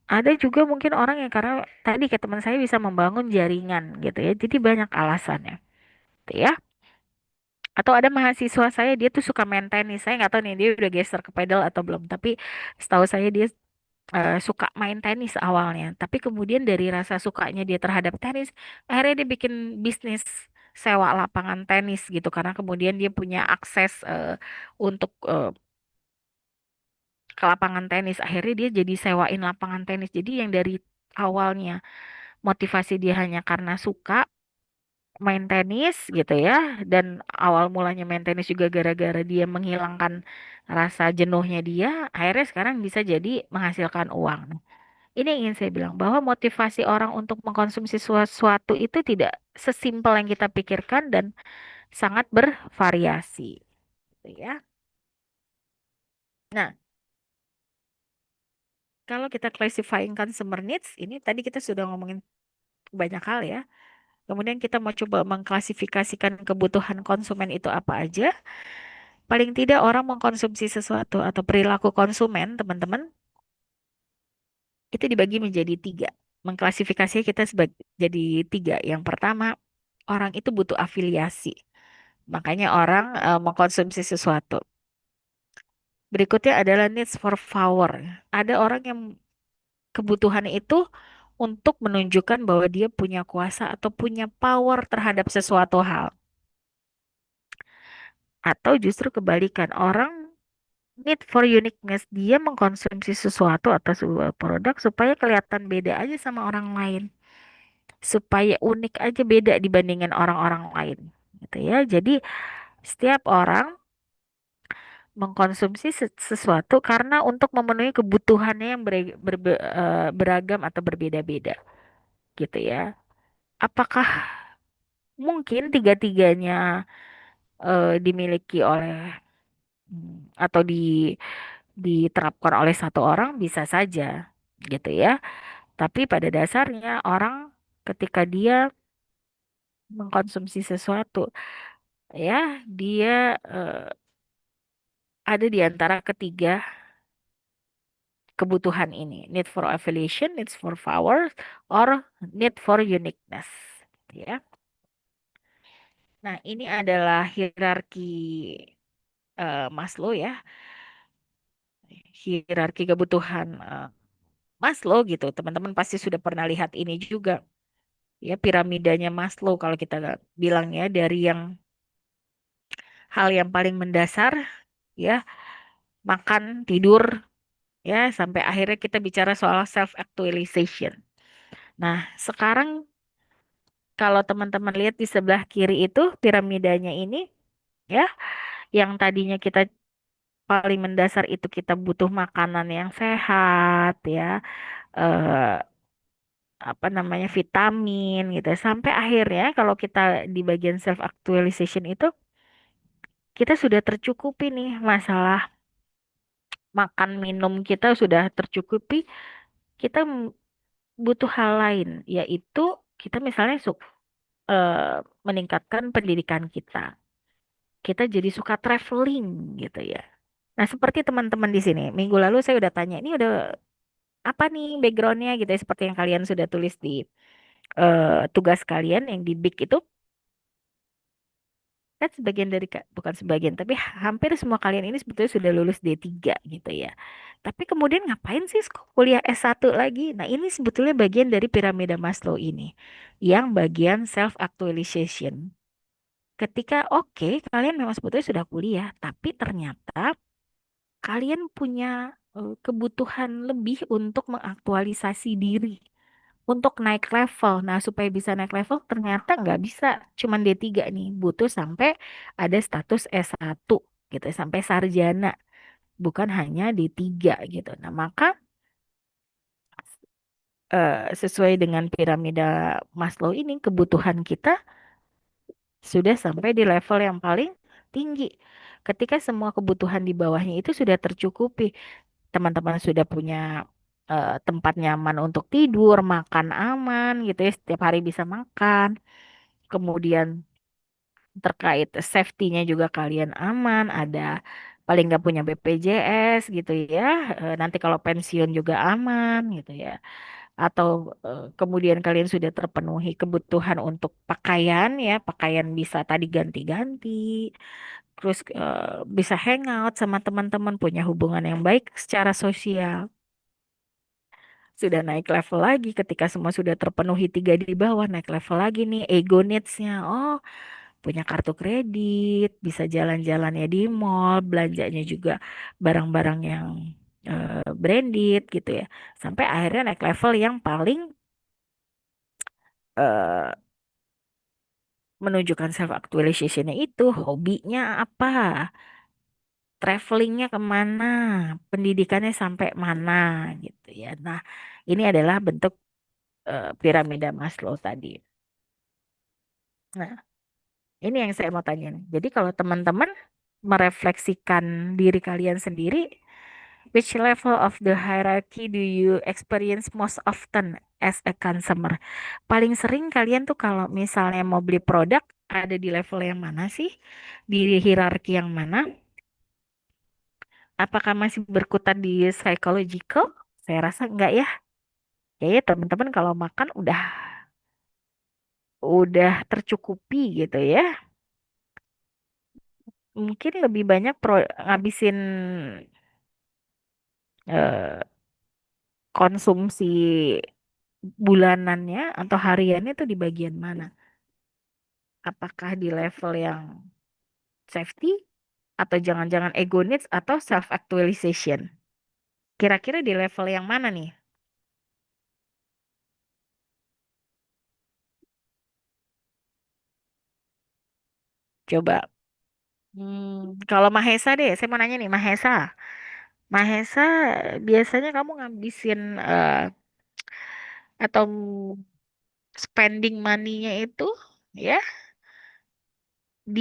Ada juga mungkin orang yang karena tadi kayak teman saya bisa membangun jaringan gitu ya, jadi banyak alasannya, gitu ya. Atau ada mahasiswa saya dia tuh suka main tenis. Saya nggak tahu nih dia udah geser ke pedal atau belum. Tapi setahu saya dia suka main tenis awalnya. Tapi kemudian dari rasa sukanya dia terhadap tenis, akhirnya dia bikin bisnis sewa lapangan tenis gitu. Karena kemudian dia punya akses untuk ke lapangan tenis. Akhirnya dia jadi sewain lapangan tenis. Jadi yang dari awalnya motivasi dia hanya karena suka main tenis gitu ya, dan awal mulanya main tenis juga gara-gara dia menghilangkan rasa jenuhnya dia, akhirnya sekarang bisa jadi menghasilkan uang. Nah, ini yang ingin saya bilang bahwa motivasi orang untuk mengkonsumsi sesuatu itu tidak sesimpel yang kita pikirkan dan sangat bervariasi gitu ya. Nah, kalau kita classifying consumer needs, ini tadi kita sudah ngomongin banyak hal ya. Kemudian kita mau coba mengklasifikasikan kebutuhan konsumen itu apa aja. Paling tidak orang mengkonsumsi sesuatu atau perilaku konsumen, teman-teman, itu dibagi menjadi tiga. Mengklasifikasinya kita sebagai jadi tiga. Yang pertama, orang itu butuh afiliasi. Makanya orang mengkonsumsi sesuatu. Berikutnya adalah needs for power. Ada orang yang kebutuhan itu untuk menunjukkan bahwa dia punya kuasa atau punya power terhadap sesuatu hal. Atau justru kebalikan, orang need for uniqueness, dia mengkonsumsi sesuatu atau sebuah produk supaya kelihatan beda aja sama orang lain, supaya unik aja beda dibandingin orang-orang lain gitu ya. Jadi setiap orang mengkonsumsi sesuatu karena untuk memenuhi kebutuhannya yang beragam atau berbeda-beda gitu ya. Apakah mungkin tiga-tiganya dimiliki oleh atau diterapkan oleh satu orang? Bisa saja gitu ya. Tapi pada dasarnya orang ketika dia mengkonsumsi sesuatu, ya dia ada di antara ketiga kebutuhan ini, need for affiliation, needs for power, or need for uniqueness. Ya. Nah, ini adalah hierarki Maslow ya. hierarki kebutuhan Maslow gitu. Teman-teman pasti sudah pernah lihat ini juga. Ya, piramidanya Maslow kalau kita bilang ya dari yang hal yang paling mendasar ya, makan, tidur ya sampai akhirnya kita bicara soal self actualization. Nah, sekarang kalau teman-teman lihat di sebelah kiri itu piramidanya ini ya, yang tadinya kita paling mendasar itu kita butuh makanan yang sehat ya, eh, apa namanya vitamin gitu. Sampai akhirnya kalau kita di bagian self actualization itu kita sudah tercukupi nih masalah makan minum kita sudah tercukupi. Kita butuh hal lain yaitu kita misalnya meningkatkan pendidikan kita. Kita jadi suka traveling gitu ya. Nah, seperti teman-teman di sini, minggu lalu saya udah tanya, ini udah apa nih backgroundnya gitu ya, seperti yang kalian sudah tulis di tugas kalian yang di Big itu, kan sebagian dari, bukan sebagian, tapi hampir semua kalian ini sebetulnya sudah lulus D3 gitu ya. Tapi kemudian ngapain sih kuliah S1 lagi? Nah, ini sebetulnya bagian dari piramida Maslow ini, yang bagian self-actualization. Ketika oke, kalian memang sebetulnya sudah kuliah, tapi ternyata kalian punya kebutuhan lebih untuk mengaktualisasi diri, untuk naik level. Nah, supaya bisa naik level ternyata nggak bisa cuman D3 nih, butuh sampai ada status S1 gitu, sampai sarjana, bukan hanya D3 gitu. Nah, maka sesuai dengan piramida Maslow ini, kebutuhan kita sudah sampai di level yang paling tinggi. Ketika semua kebutuhan di bawahnya itu sudah tercukupi, teman-teman sudah punya tempat nyaman untuk tidur, makan aman gitu ya, setiap hari bisa makan. Kemudian terkait safety-nya juga kalian aman, ada paling nggak punya BPJS gitu ya. Nanti kalau pensiun juga aman gitu ya. Atau kemudian kalian sudah terpenuhi kebutuhan untuk pakaian ya, pakaian bisa tadi ganti-ganti, terus bisa hangout sama teman-teman, punya hubungan yang baik secara sosial. Sudah naik level lagi ketika semua sudah terpenuhi tiga di bawah, naik level lagi nih ego needs-nya. Oh, punya kartu kredit, bisa jalan-jalan ya di mall, belanjanya juga barang-barang yang branded gitu ya. Sampai akhirnya naik level yang paling eh, menunjukkan self actualizationnya itu hobinya apa, travelingnya kemana, pendidikannya sampai mana gitu ya. Nah, ini adalah bentuk piramida Maslow tadi. Nah, ini yang saya mau tanya nih. Jadi kalau teman-teman merefleksikan diri kalian sendiri, which level of the hierarchy do you experience most often as a consumer? Paling sering kalian tuh kalau misalnya mau beli produk, ada di level yang mana sih? Di hierarki yang mana? Apakah masih berkutat di psychological? Saya rasa enggak ya. Ya, teman-teman kalau makan udah tercukupi gitu ya. Mungkin lebih banyak ngabisin eh, konsumsi bulanannya atau hariannya itu di bagian mana? Apakah di level yang safety atau jangan-jangan ego needs atau self actualization? Kira-kira di level yang mana nih? Coba. Kalau Mahesa deh, saya mau nanya nih Mahesa. Mahesa, biasanya kamu ngabisin atau spending money-nya itu ya di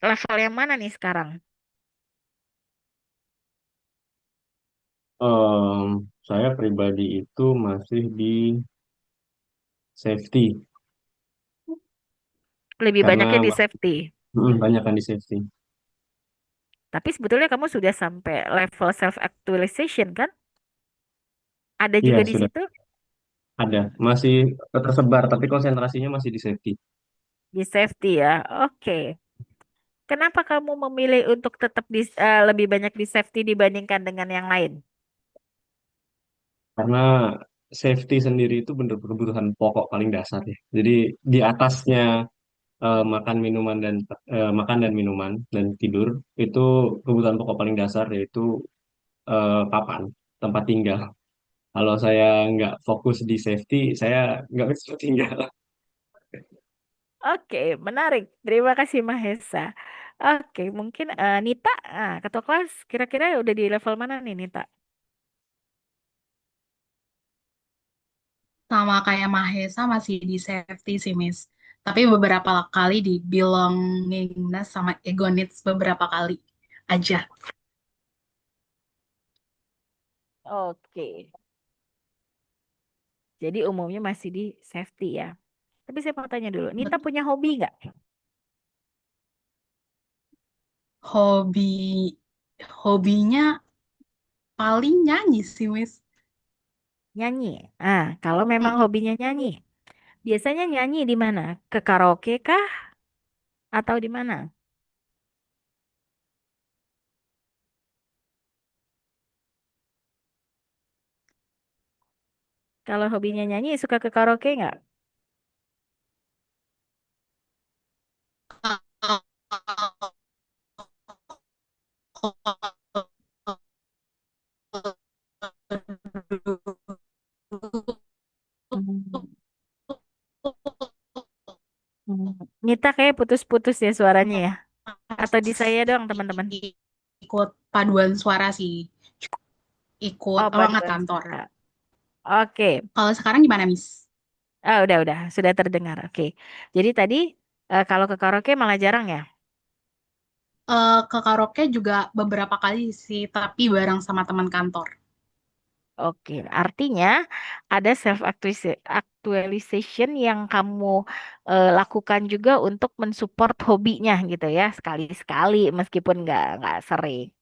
level yang mana nih sekarang? Saya pribadi itu masih di safety Lebih karena banyaknya di safety. banyak kan di safety. Tapi sebetulnya kamu sudah sampai level self actualization kan? Ada Iya, juga di sudah situ ada, masih tersebar, tapi konsentrasinya masih di safety. di safety ya. Oke. Kenapa kamu memilih untuk tetap lebih banyak di safety dibandingkan dengan yang lain? Karena safety sendiri itu benar-benar kebutuhan pokok paling dasar ya. Jadi di atasnya makan minuman dan makan dan minuman dan tidur itu kebutuhan pokok paling dasar yaitu papan, tempat tinggal. Kalau saya nggak fokus di safety, saya nggak bisa tinggal. Oke, menarik. Terima kasih Mahesa. Oke, mungkin Nita, ketua kelas, kira-kira udah di level mana nih Nita? Sama kayak Mahesa masih di safety sih, Miss. Tapi beberapa kali di belongingness sama ego needs beberapa kali aja. Oke, jadi umumnya masih di safety ya. Tapi saya mau tanya dulu, Nita punya hobi nggak? Hobi hobinya paling nyanyi sih, Miss. Nyanyi. Kalau memang Mm-mm. hobinya nyanyi, biasanya nyanyi di mana? Ke karaoke kah? Atau di mana? Kalau hobinya nyanyi, suka ke karaoke nggak? Hmm. Hmm. Nita kayak putus-putus ya suaranya ya. Atau di saya doang teman-teman. Ikut paduan suara sih, ikut Oh, ruangan paduan kantor. suara. Oke. Kalau sekarang gimana, Miss? Udah, sudah terdengar. Oke. Jadi tadi kalau ke karaoke malah jarang ya. Ke karaoke juga beberapa kali sih, tapi bareng sama teman kantor. Oke, artinya ada self actualization yang kamu lakukan juga untuk mensupport hobinya gitu ya, sekali-sekali meskipun nggak sering.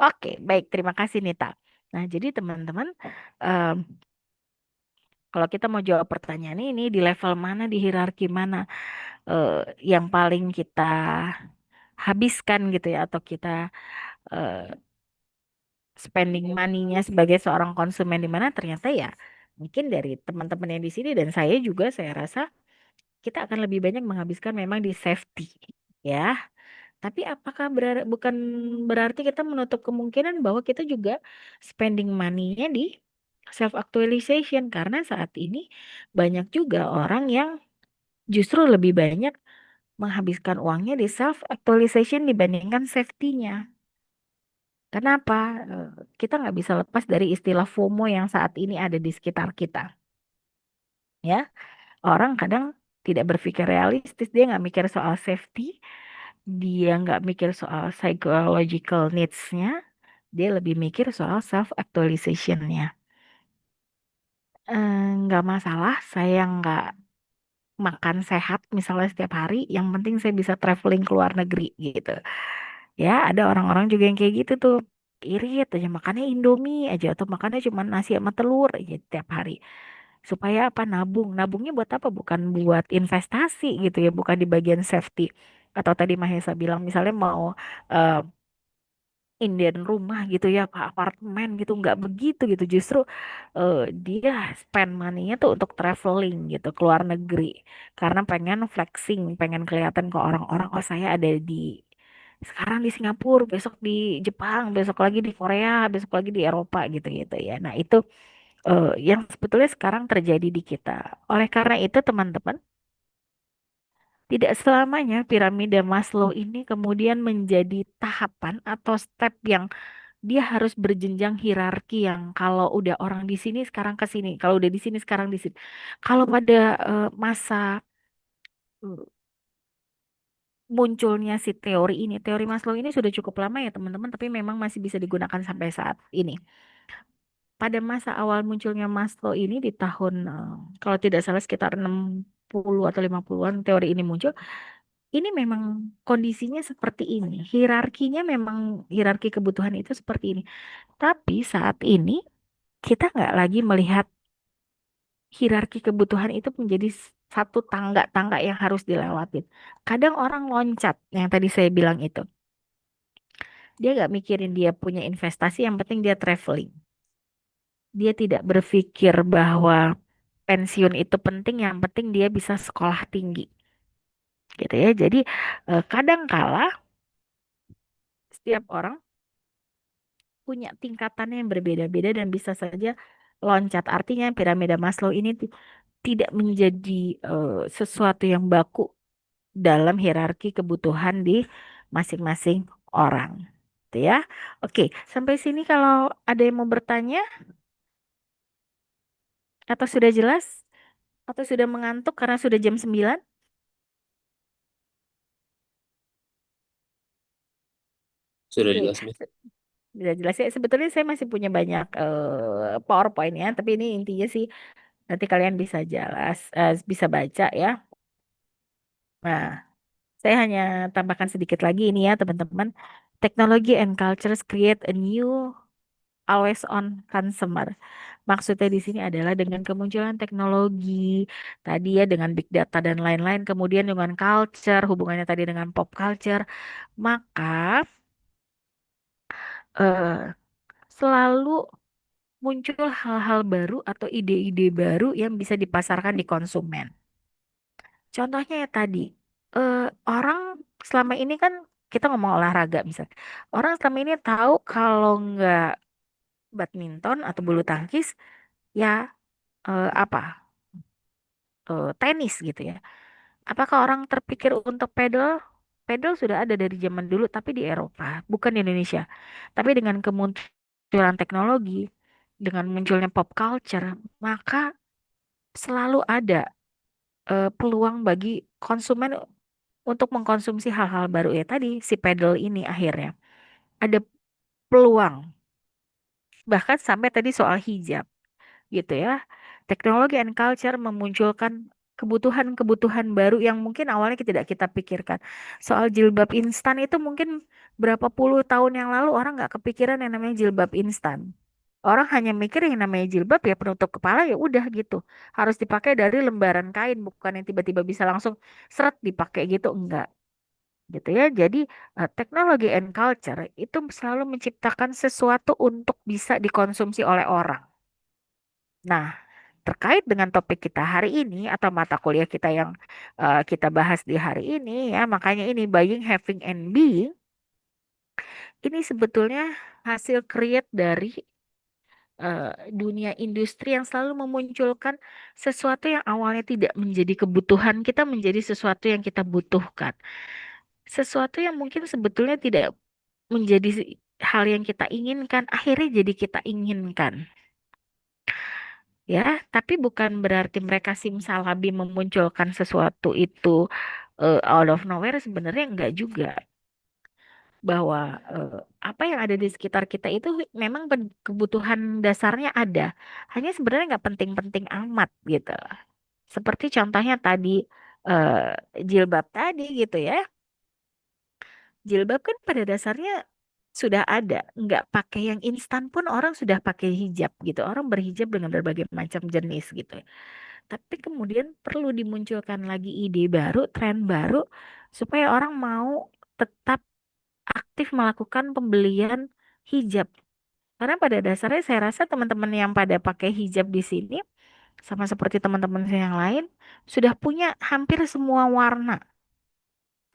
Oke, baik, terima kasih Nita. Nah, jadi teman-teman, em, kalau kita mau jawab pertanyaan ini di level mana, di hierarki mana eh, yang paling kita habiskan gitu ya, atau kita eh, spending money-nya sebagai seorang konsumen di mana ternyata ya mungkin dari teman-teman yang di sini dan saya juga saya rasa kita akan lebih banyak menghabiskan memang di safety ya. Tapi apakah bukan berarti kita menutup kemungkinan bahwa kita juga spending money-nya di self actualization karena saat ini banyak juga orang yang justru lebih banyak menghabiskan uangnya di self actualization dibandingkan safety-nya. Kenapa? Eh, Kita nggak bisa lepas dari istilah FOMO yang saat ini ada di sekitar kita. Ya, orang kadang tidak berpikir realistis, dia nggak mikir soal safety, dia nggak mikir soal psychological needs-nya, dia lebih mikir soal self actualization-nya. Nggak masalah, saya nggak makan sehat misalnya setiap hari, yang penting saya bisa traveling ke luar negeri gitu. Ya, ada orang-orang juga yang kayak gitu tuh. Irit aja makannya Indomie aja atau makannya cuma nasi sama telur aja tiap hari. Supaya apa? Nabung. Nabungnya buat apa? Bukan buat investasi gitu ya, bukan di bagian safety. Atau tadi Mahesa bilang misalnya mau eh, Indian rumah gitu ya, Pak, apartemen gitu, nggak begitu gitu. Justru dia spend money-nya tuh untuk traveling gitu, ke luar negeri. Karena pengen flexing, pengen kelihatan ke orang-orang, oh saya ada di sekarang di Singapura, besok di Jepang, besok lagi di Korea, besok lagi di Eropa gitu-gitu ya. Nah itu yang sebetulnya sekarang terjadi di kita. Oleh karena itu teman-teman, tidak selamanya piramida Maslow ini kemudian menjadi tahapan atau step yang dia harus berjenjang hierarki yang kalau udah orang di sini sekarang ke sini, kalau udah di sini sekarang di sini. Kalau pada masa eh, munculnya si teori ini, teori Maslow ini sudah cukup lama ya teman-teman, tapi memang masih bisa digunakan sampai saat ini. Pada masa awal munculnya Maslow ini di tahun kalau tidak salah sekitar 60 atau 50-an teori ini muncul. Ini memang kondisinya seperti ini. Hierarkinya memang hierarki kebutuhan itu seperti ini. Tapi saat ini kita nggak lagi melihat hierarki kebutuhan itu menjadi satu tangga-tangga yang harus dilewatin. Kadang orang loncat, yang tadi saya bilang itu. Dia nggak mikirin dia punya investasi, yang penting dia traveling. Dia tidak berpikir bahwa pensiun itu penting, yang penting dia bisa sekolah tinggi. Gitu ya. Jadi kadang kala setiap orang punya tingkatannya yang berbeda-beda dan bisa saja loncat. Artinya piramida Maslow ini tidak menjadi sesuatu yang baku dalam hierarki kebutuhan di masing-masing orang. Gitu ya. Oke, sampai sini kalau ada yang mau bertanya atau sudah jelas atau sudah mengantuk karena sudah jam 9. Sudah Oke, jelas, Miss. sudah jelas ya. Sebetulnya saya masih punya banyak PowerPoint ya, tapi ini intinya sih nanti kalian bisa bisa baca ya. Nah, saya hanya tambahkan sedikit lagi ini ya, teman-teman. Technology and cultures create a new always on consumer. Maksudnya di sini adalah dengan kemunculan teknologi tadi ya, dengan big data dan lain-lain, kemudian dengan culture, hubungannya tadi dengan pop culture, maka eh, selalu muncul hal-hal baru atau ide-ide baru yang bisa dipasarkan di konsumen. Contohnya ya tadi, eh, orang selama ini kan kita ngomong olahraga misalnya, orang selama ini tahu kalau nggak badminton atau bulu tangkis ya apa tenis gitu ya. Apakah orang terpikir untuk pedal? Pedal sudah ada dari zaman dulu tapi di Eropa, bukan di Indonesia. Tapi dengan kemunculan teknologi, dengan munculnya pop culture, maka selalu ada peluang bagi konsumen untuk mengkonsumsi hal-hal baru ya tadi si pedal ini akhirnya ada peluang bahkan sampai tadi soal hijab gitu ya. Teknologi and culture memunculkan kebutuhan-kebutuhan baru yang mungkin awalnya tidak kita pikirkan. Soal jilbab instan itu mungkin berapa puluh tahun yang lalu orang nggak kepikiran yang namanya jilbab instan. Orang hanya mikir yang namanya jilbab ya penutup kepala ya udah gitu. Harus dipakai dari lembaran kain bukan yang tiba-tiba bisa langsung seret dipakai gitu enggak gitu ya. Jadi teknologi and culture itu selalu menciptakan sesuatu untuk bisa dikonsumsi oleh orang. Nah, terkait dengan topik kita hari ini atau mata kuliah kita yang kita bahas di hari ini ya, makanya ini buying, having, and being ini sebetulnya hasil create dari dunia industri yang selalu memunculkan sesuatu yang awalnya tidak menjadi kebutuhan kita menjadi sesuatu yang kita butuhkan. Sesuatu yang mungkin sebetulnya tidak menjadi hal yang kita inginkan, akhirnya jadi kita inginkan. Ya, tapi bukan berarti mereka simsalabim memunculkan sesuatu itu out of nowhere sebenarnya enggak juga. Bahwa apa yang ada di sekitar kita itu memang kebutuhan dasarnya ada. Hanya sebenarnya nggak penting-penting amat gitu. Seperti contohnya tadi jilbab tadi gitu ya. Jilbab kan pada dasarnya sudah ada, nggak pakai yang instan pun orang sudah pakai hijab gitu. Orang berhijab dengan berbagai macam jenis gitu. Tapi kemudian perlu dimunculkan lagi ide baru, tren baru supaya orang mau tetap aktif melakukan pembelian hijab. Karena pada dasarnya saya rasa teman-teman yang pada pakai hijab di sini sama seperti teman-teman saya yang lain sudah punya hampir semua warna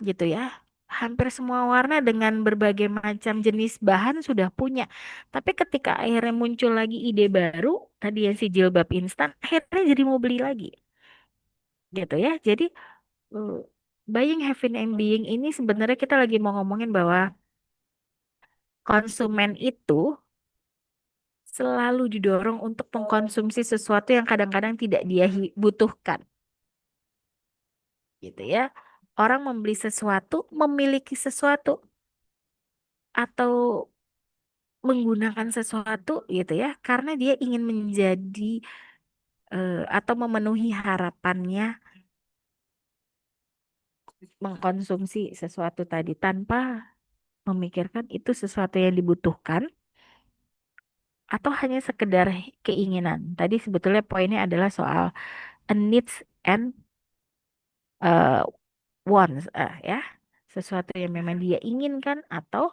gitu ya. Hampir semua warna dengan berbagai macam jenis bahan sudah punya. Tapi ketika akhirnya muncul lagi ide baru, tadi yang si jilbab instan, akhirnya jadi mau beli lagi. Gitu ya. Jadi uh, buying, having, and being ini sebenarnya kita lagi mau ngomongin bahwa konsumen itu selalu didorong untuk mengkonsumsi sesuatu yang kadang-kadang tidak dia butuhkan. Gitu ya. Orang membeli sesuatu, memiliki sesuatu, atau menggunakan sesuatu gitu ya karena dia ingin menjadi atau memenuhi harapannya mengkonsumsi sesuatu tadi tanpa memikirkan itu sesuatu yang dibutuhkan atau hanya sekedar keinginan. Tadi sebetulnya poinnya adalah soal a needs and eh, wants, ya, sesuatu yang memang dia inginkan atau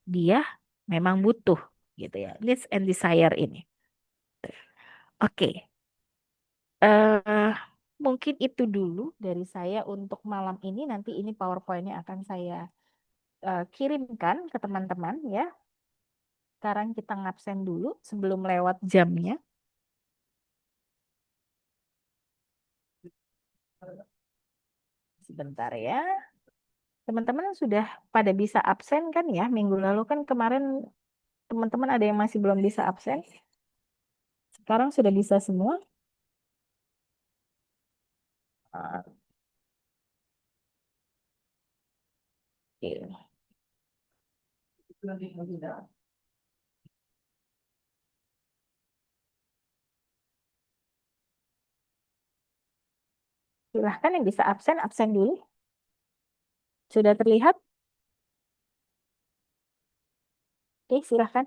dia memang butuh gitu ya, needs and desire ini. Oke, eh mungkin itu dulu dari saya untuk malam ini. Nanti ini PowerPoint-nya akan saya kirimkan ke teman-teman ya. Sekarang kita ngabsen dulu sebelum lewat jamnya. Sebentar ya. Teman-teman sudah pada bisa absen kan ya? Minggu lalu kan kemarin teman-teman ada yang masih belum bisa absen. Sekarang sudah bisa semua. Ah, oke. Silahkan yang bisa absen, absen dulu. Sudah terlihat? Oke, silahkan.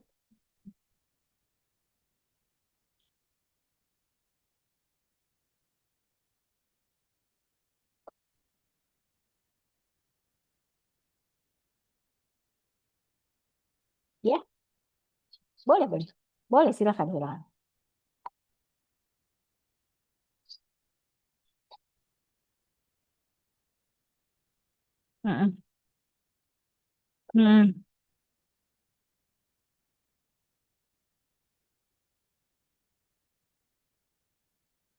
Ya, boleh, boleh. Boleh, silahkan, silahkan. Mm-mm. Mm-mm.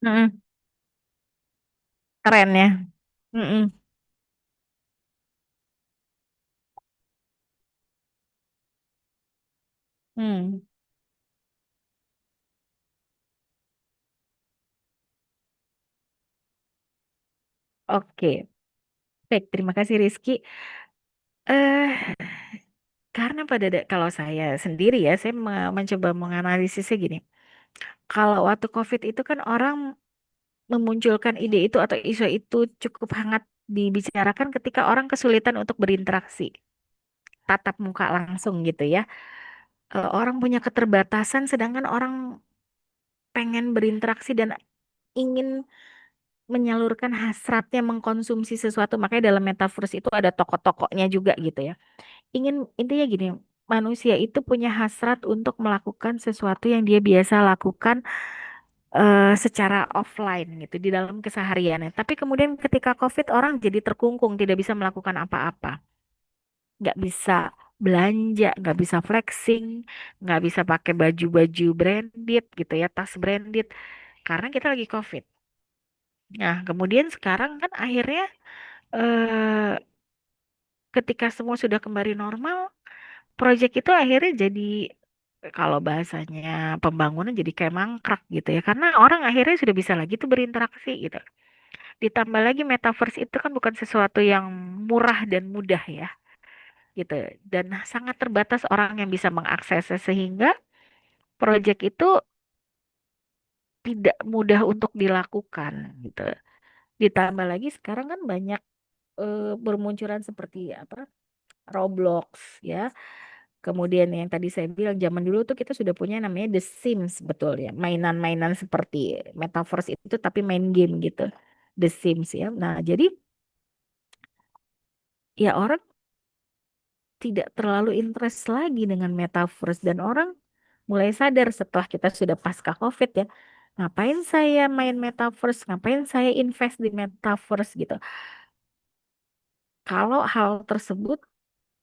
Mm-mm. Keren ya. Mm-mm. Hmm. Oke, baik. Terima kasih Rizky. Eh, karena kalau saya sendiri ya, saya mencoba menganalisisnya gini. Kalau waktu COVID itu kan orang memunculkan ide itu atau isu itu cukup hangat dibicarakan ketika orang kesulitan untuk berinteraksi, tatap muka langsung gitu ya. Orang punya keterbatasan, sedangkan orang pengen berinteraksi dan ingin menyalurkan hasratnya mengkonsumsi sesuatu. Makanya dalam metaverse itu ada tokoh-tokohnya juga gitu ya. Intinya gini, manusia itu punya hasrat untuk melakukan sesuatu yang dia biasa lakukan secara offline gitu di dalam kesehariannya. Tapi kemudian ketika COVID orang jadi terkungkung, tidak bisa melakukan apa-apa, nggak bisa belanja, nggak bisa flexing, nggak bisa pakai baju-baju branded gitu ya, tas branded, karena kita lagi COVID. Nah, kemudian sekarang kan akhirnya eh, ketika semua sudah kembali normal, proyek itu akhirnya jadi kalau bahasanya pembangunan jadi kayak mangkrak gitu ya, karena orang akhirnya sudah bisa lagi tuh berinteraksi gitu. Ditambah lagi metaverse itu kan bukan sesuatu yang murah dan mudah ya gitu. Dan sangat terbatas orang yang bisa mengaksesnya sehingga proyek itu tidak mudah untuk dilakukan gitu. Ditambah lagi sekarang kan banyak bermunculan seperti apa Roblox ya. Kemudian yang tadi saya bilang zaman dulu tuh kita sudah punya namanya The Sims betul ya. Mainan-mainan seperti metaverse itu tapi main game gitu. The Sims ya. Nah, jadi ya orang tidak terlalu interest lagi dengan metaverse dan orang mulai sadar setelah kita sudah pasca COVID ya. Ngapain saya main metaverse? Ngapain saya invest di metaverse gitu? Kalau hal tersebut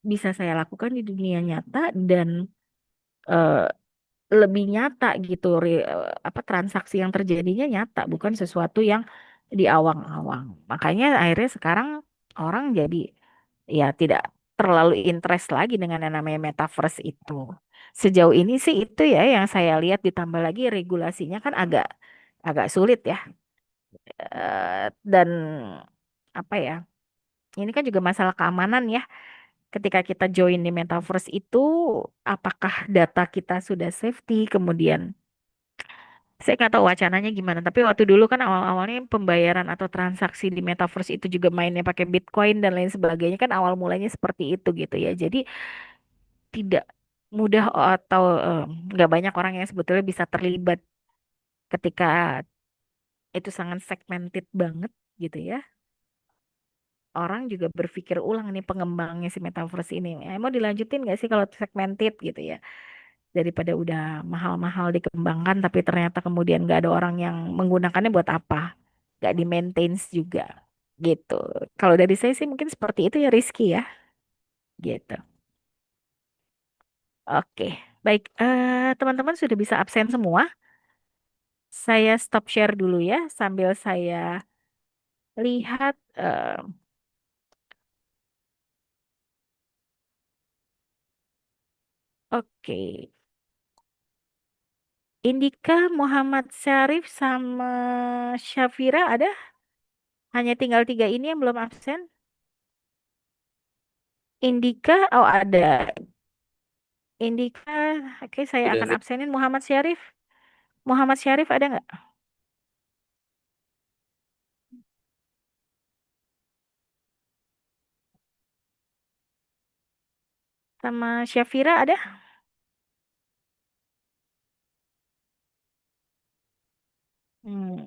bisa saya lakukan di dunia nyata dan eh, lebih nyata gitu, apa transaksi yang terjadinya nyata, bukan sesuatu yang di awang-awang. Makanya akhirnya sekarang orang jadi ya tidak terlalu interest lagi dengan yang namanya metaverse itu. Sejauh ini sih itu ya yang saya lihat, ditambah lagi regulasinya kan agak agak sulit ya. Dan apa ya? Ini kan juga masalah keamanan ya. Ketika kita join di metaverse itu, apakah data kita sudah safety? Kemudian saya nggak tahu wacananya gimana. Tapi waktu dulu kan awal-awalnya pembayaran atau transaksi di metaverse itu juga mainnya pakai Bitcoin dan lain sebagainya kan awal mulanya seperti itu gitu ya. Jadi tidak mudah atau nggak banyak orang yang sebetulnya bisa terlibat ketika itu sangat segmented banget gitu ya. orang juga berpikir ulang nih pengembangnya si metaverse ini. Mau dilanjutin nggak sih kalau segmented gitu ya? Daripada udah mahal-mahal dikembangkan tapi ternyata kemudian nggak ada orang yang menggunakannya buat apa? Nggak di maintenance juga gitu. Kalau dari saya sih mungkin seperti itu ya Rizky ya gitu. Oke, baik. Teman-teman sudah bisa absen semua. Saya stop share dulu ya sambil saya lihat. Oke, Indika, Muhammad Syarif sama Syafira ada? Hanya tinggal tiga ini yang belum absen. Indika, oh ada. Indika, oke saya Sudah, akan Vin. absenin Muhammad Syarif. Muhammad Syarif ada nggak? Sama Syafira ada?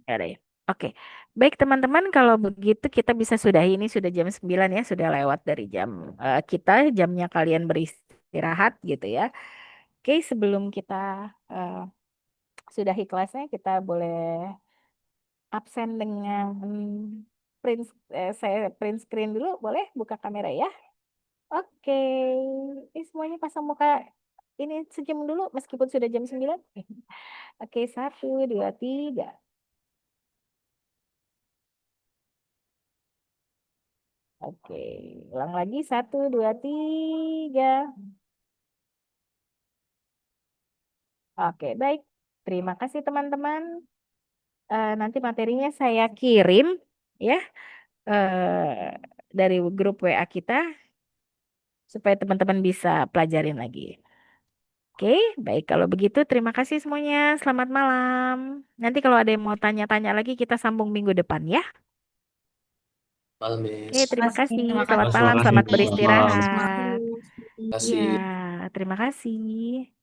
Ada ya. Oke. Baik teman-teman, kalau begitu kita bisa sudahi ini sudah jam 9 ya, sudah lewat dari jam kita, jamnya kalian beristirahat gitu ya. Oke, sebelum kita eh, sudahi kelasnya, kita boleh absen dengan print saya print screen dulu, boleh buka kamera ya? Oke. Ini semuanya pasang muka ini sejam dulu meskipun sudah jam 9. Oke, satu, dua, tiga. Oke, ulang lagi satu, dua, tiga. Oke, baik. Terima kasih teman-teman. Nanti materinya saya kirim ya dari grup WA kita supaya teman-teman bisa pelajarin lagi. Oke, baik. Kalau begitu, terima kasih semuanya. Selamat malam. Nanti kalau ada yang mau tanya-tanya lagi, kita sambung minggu depan ya. Malam, Oke, Miss. terima kasih. Terima Selamat kasih. Terima malam, kasih. selamat Selamat malam. beristirahat. Terima Iya, kasih. terima kasih.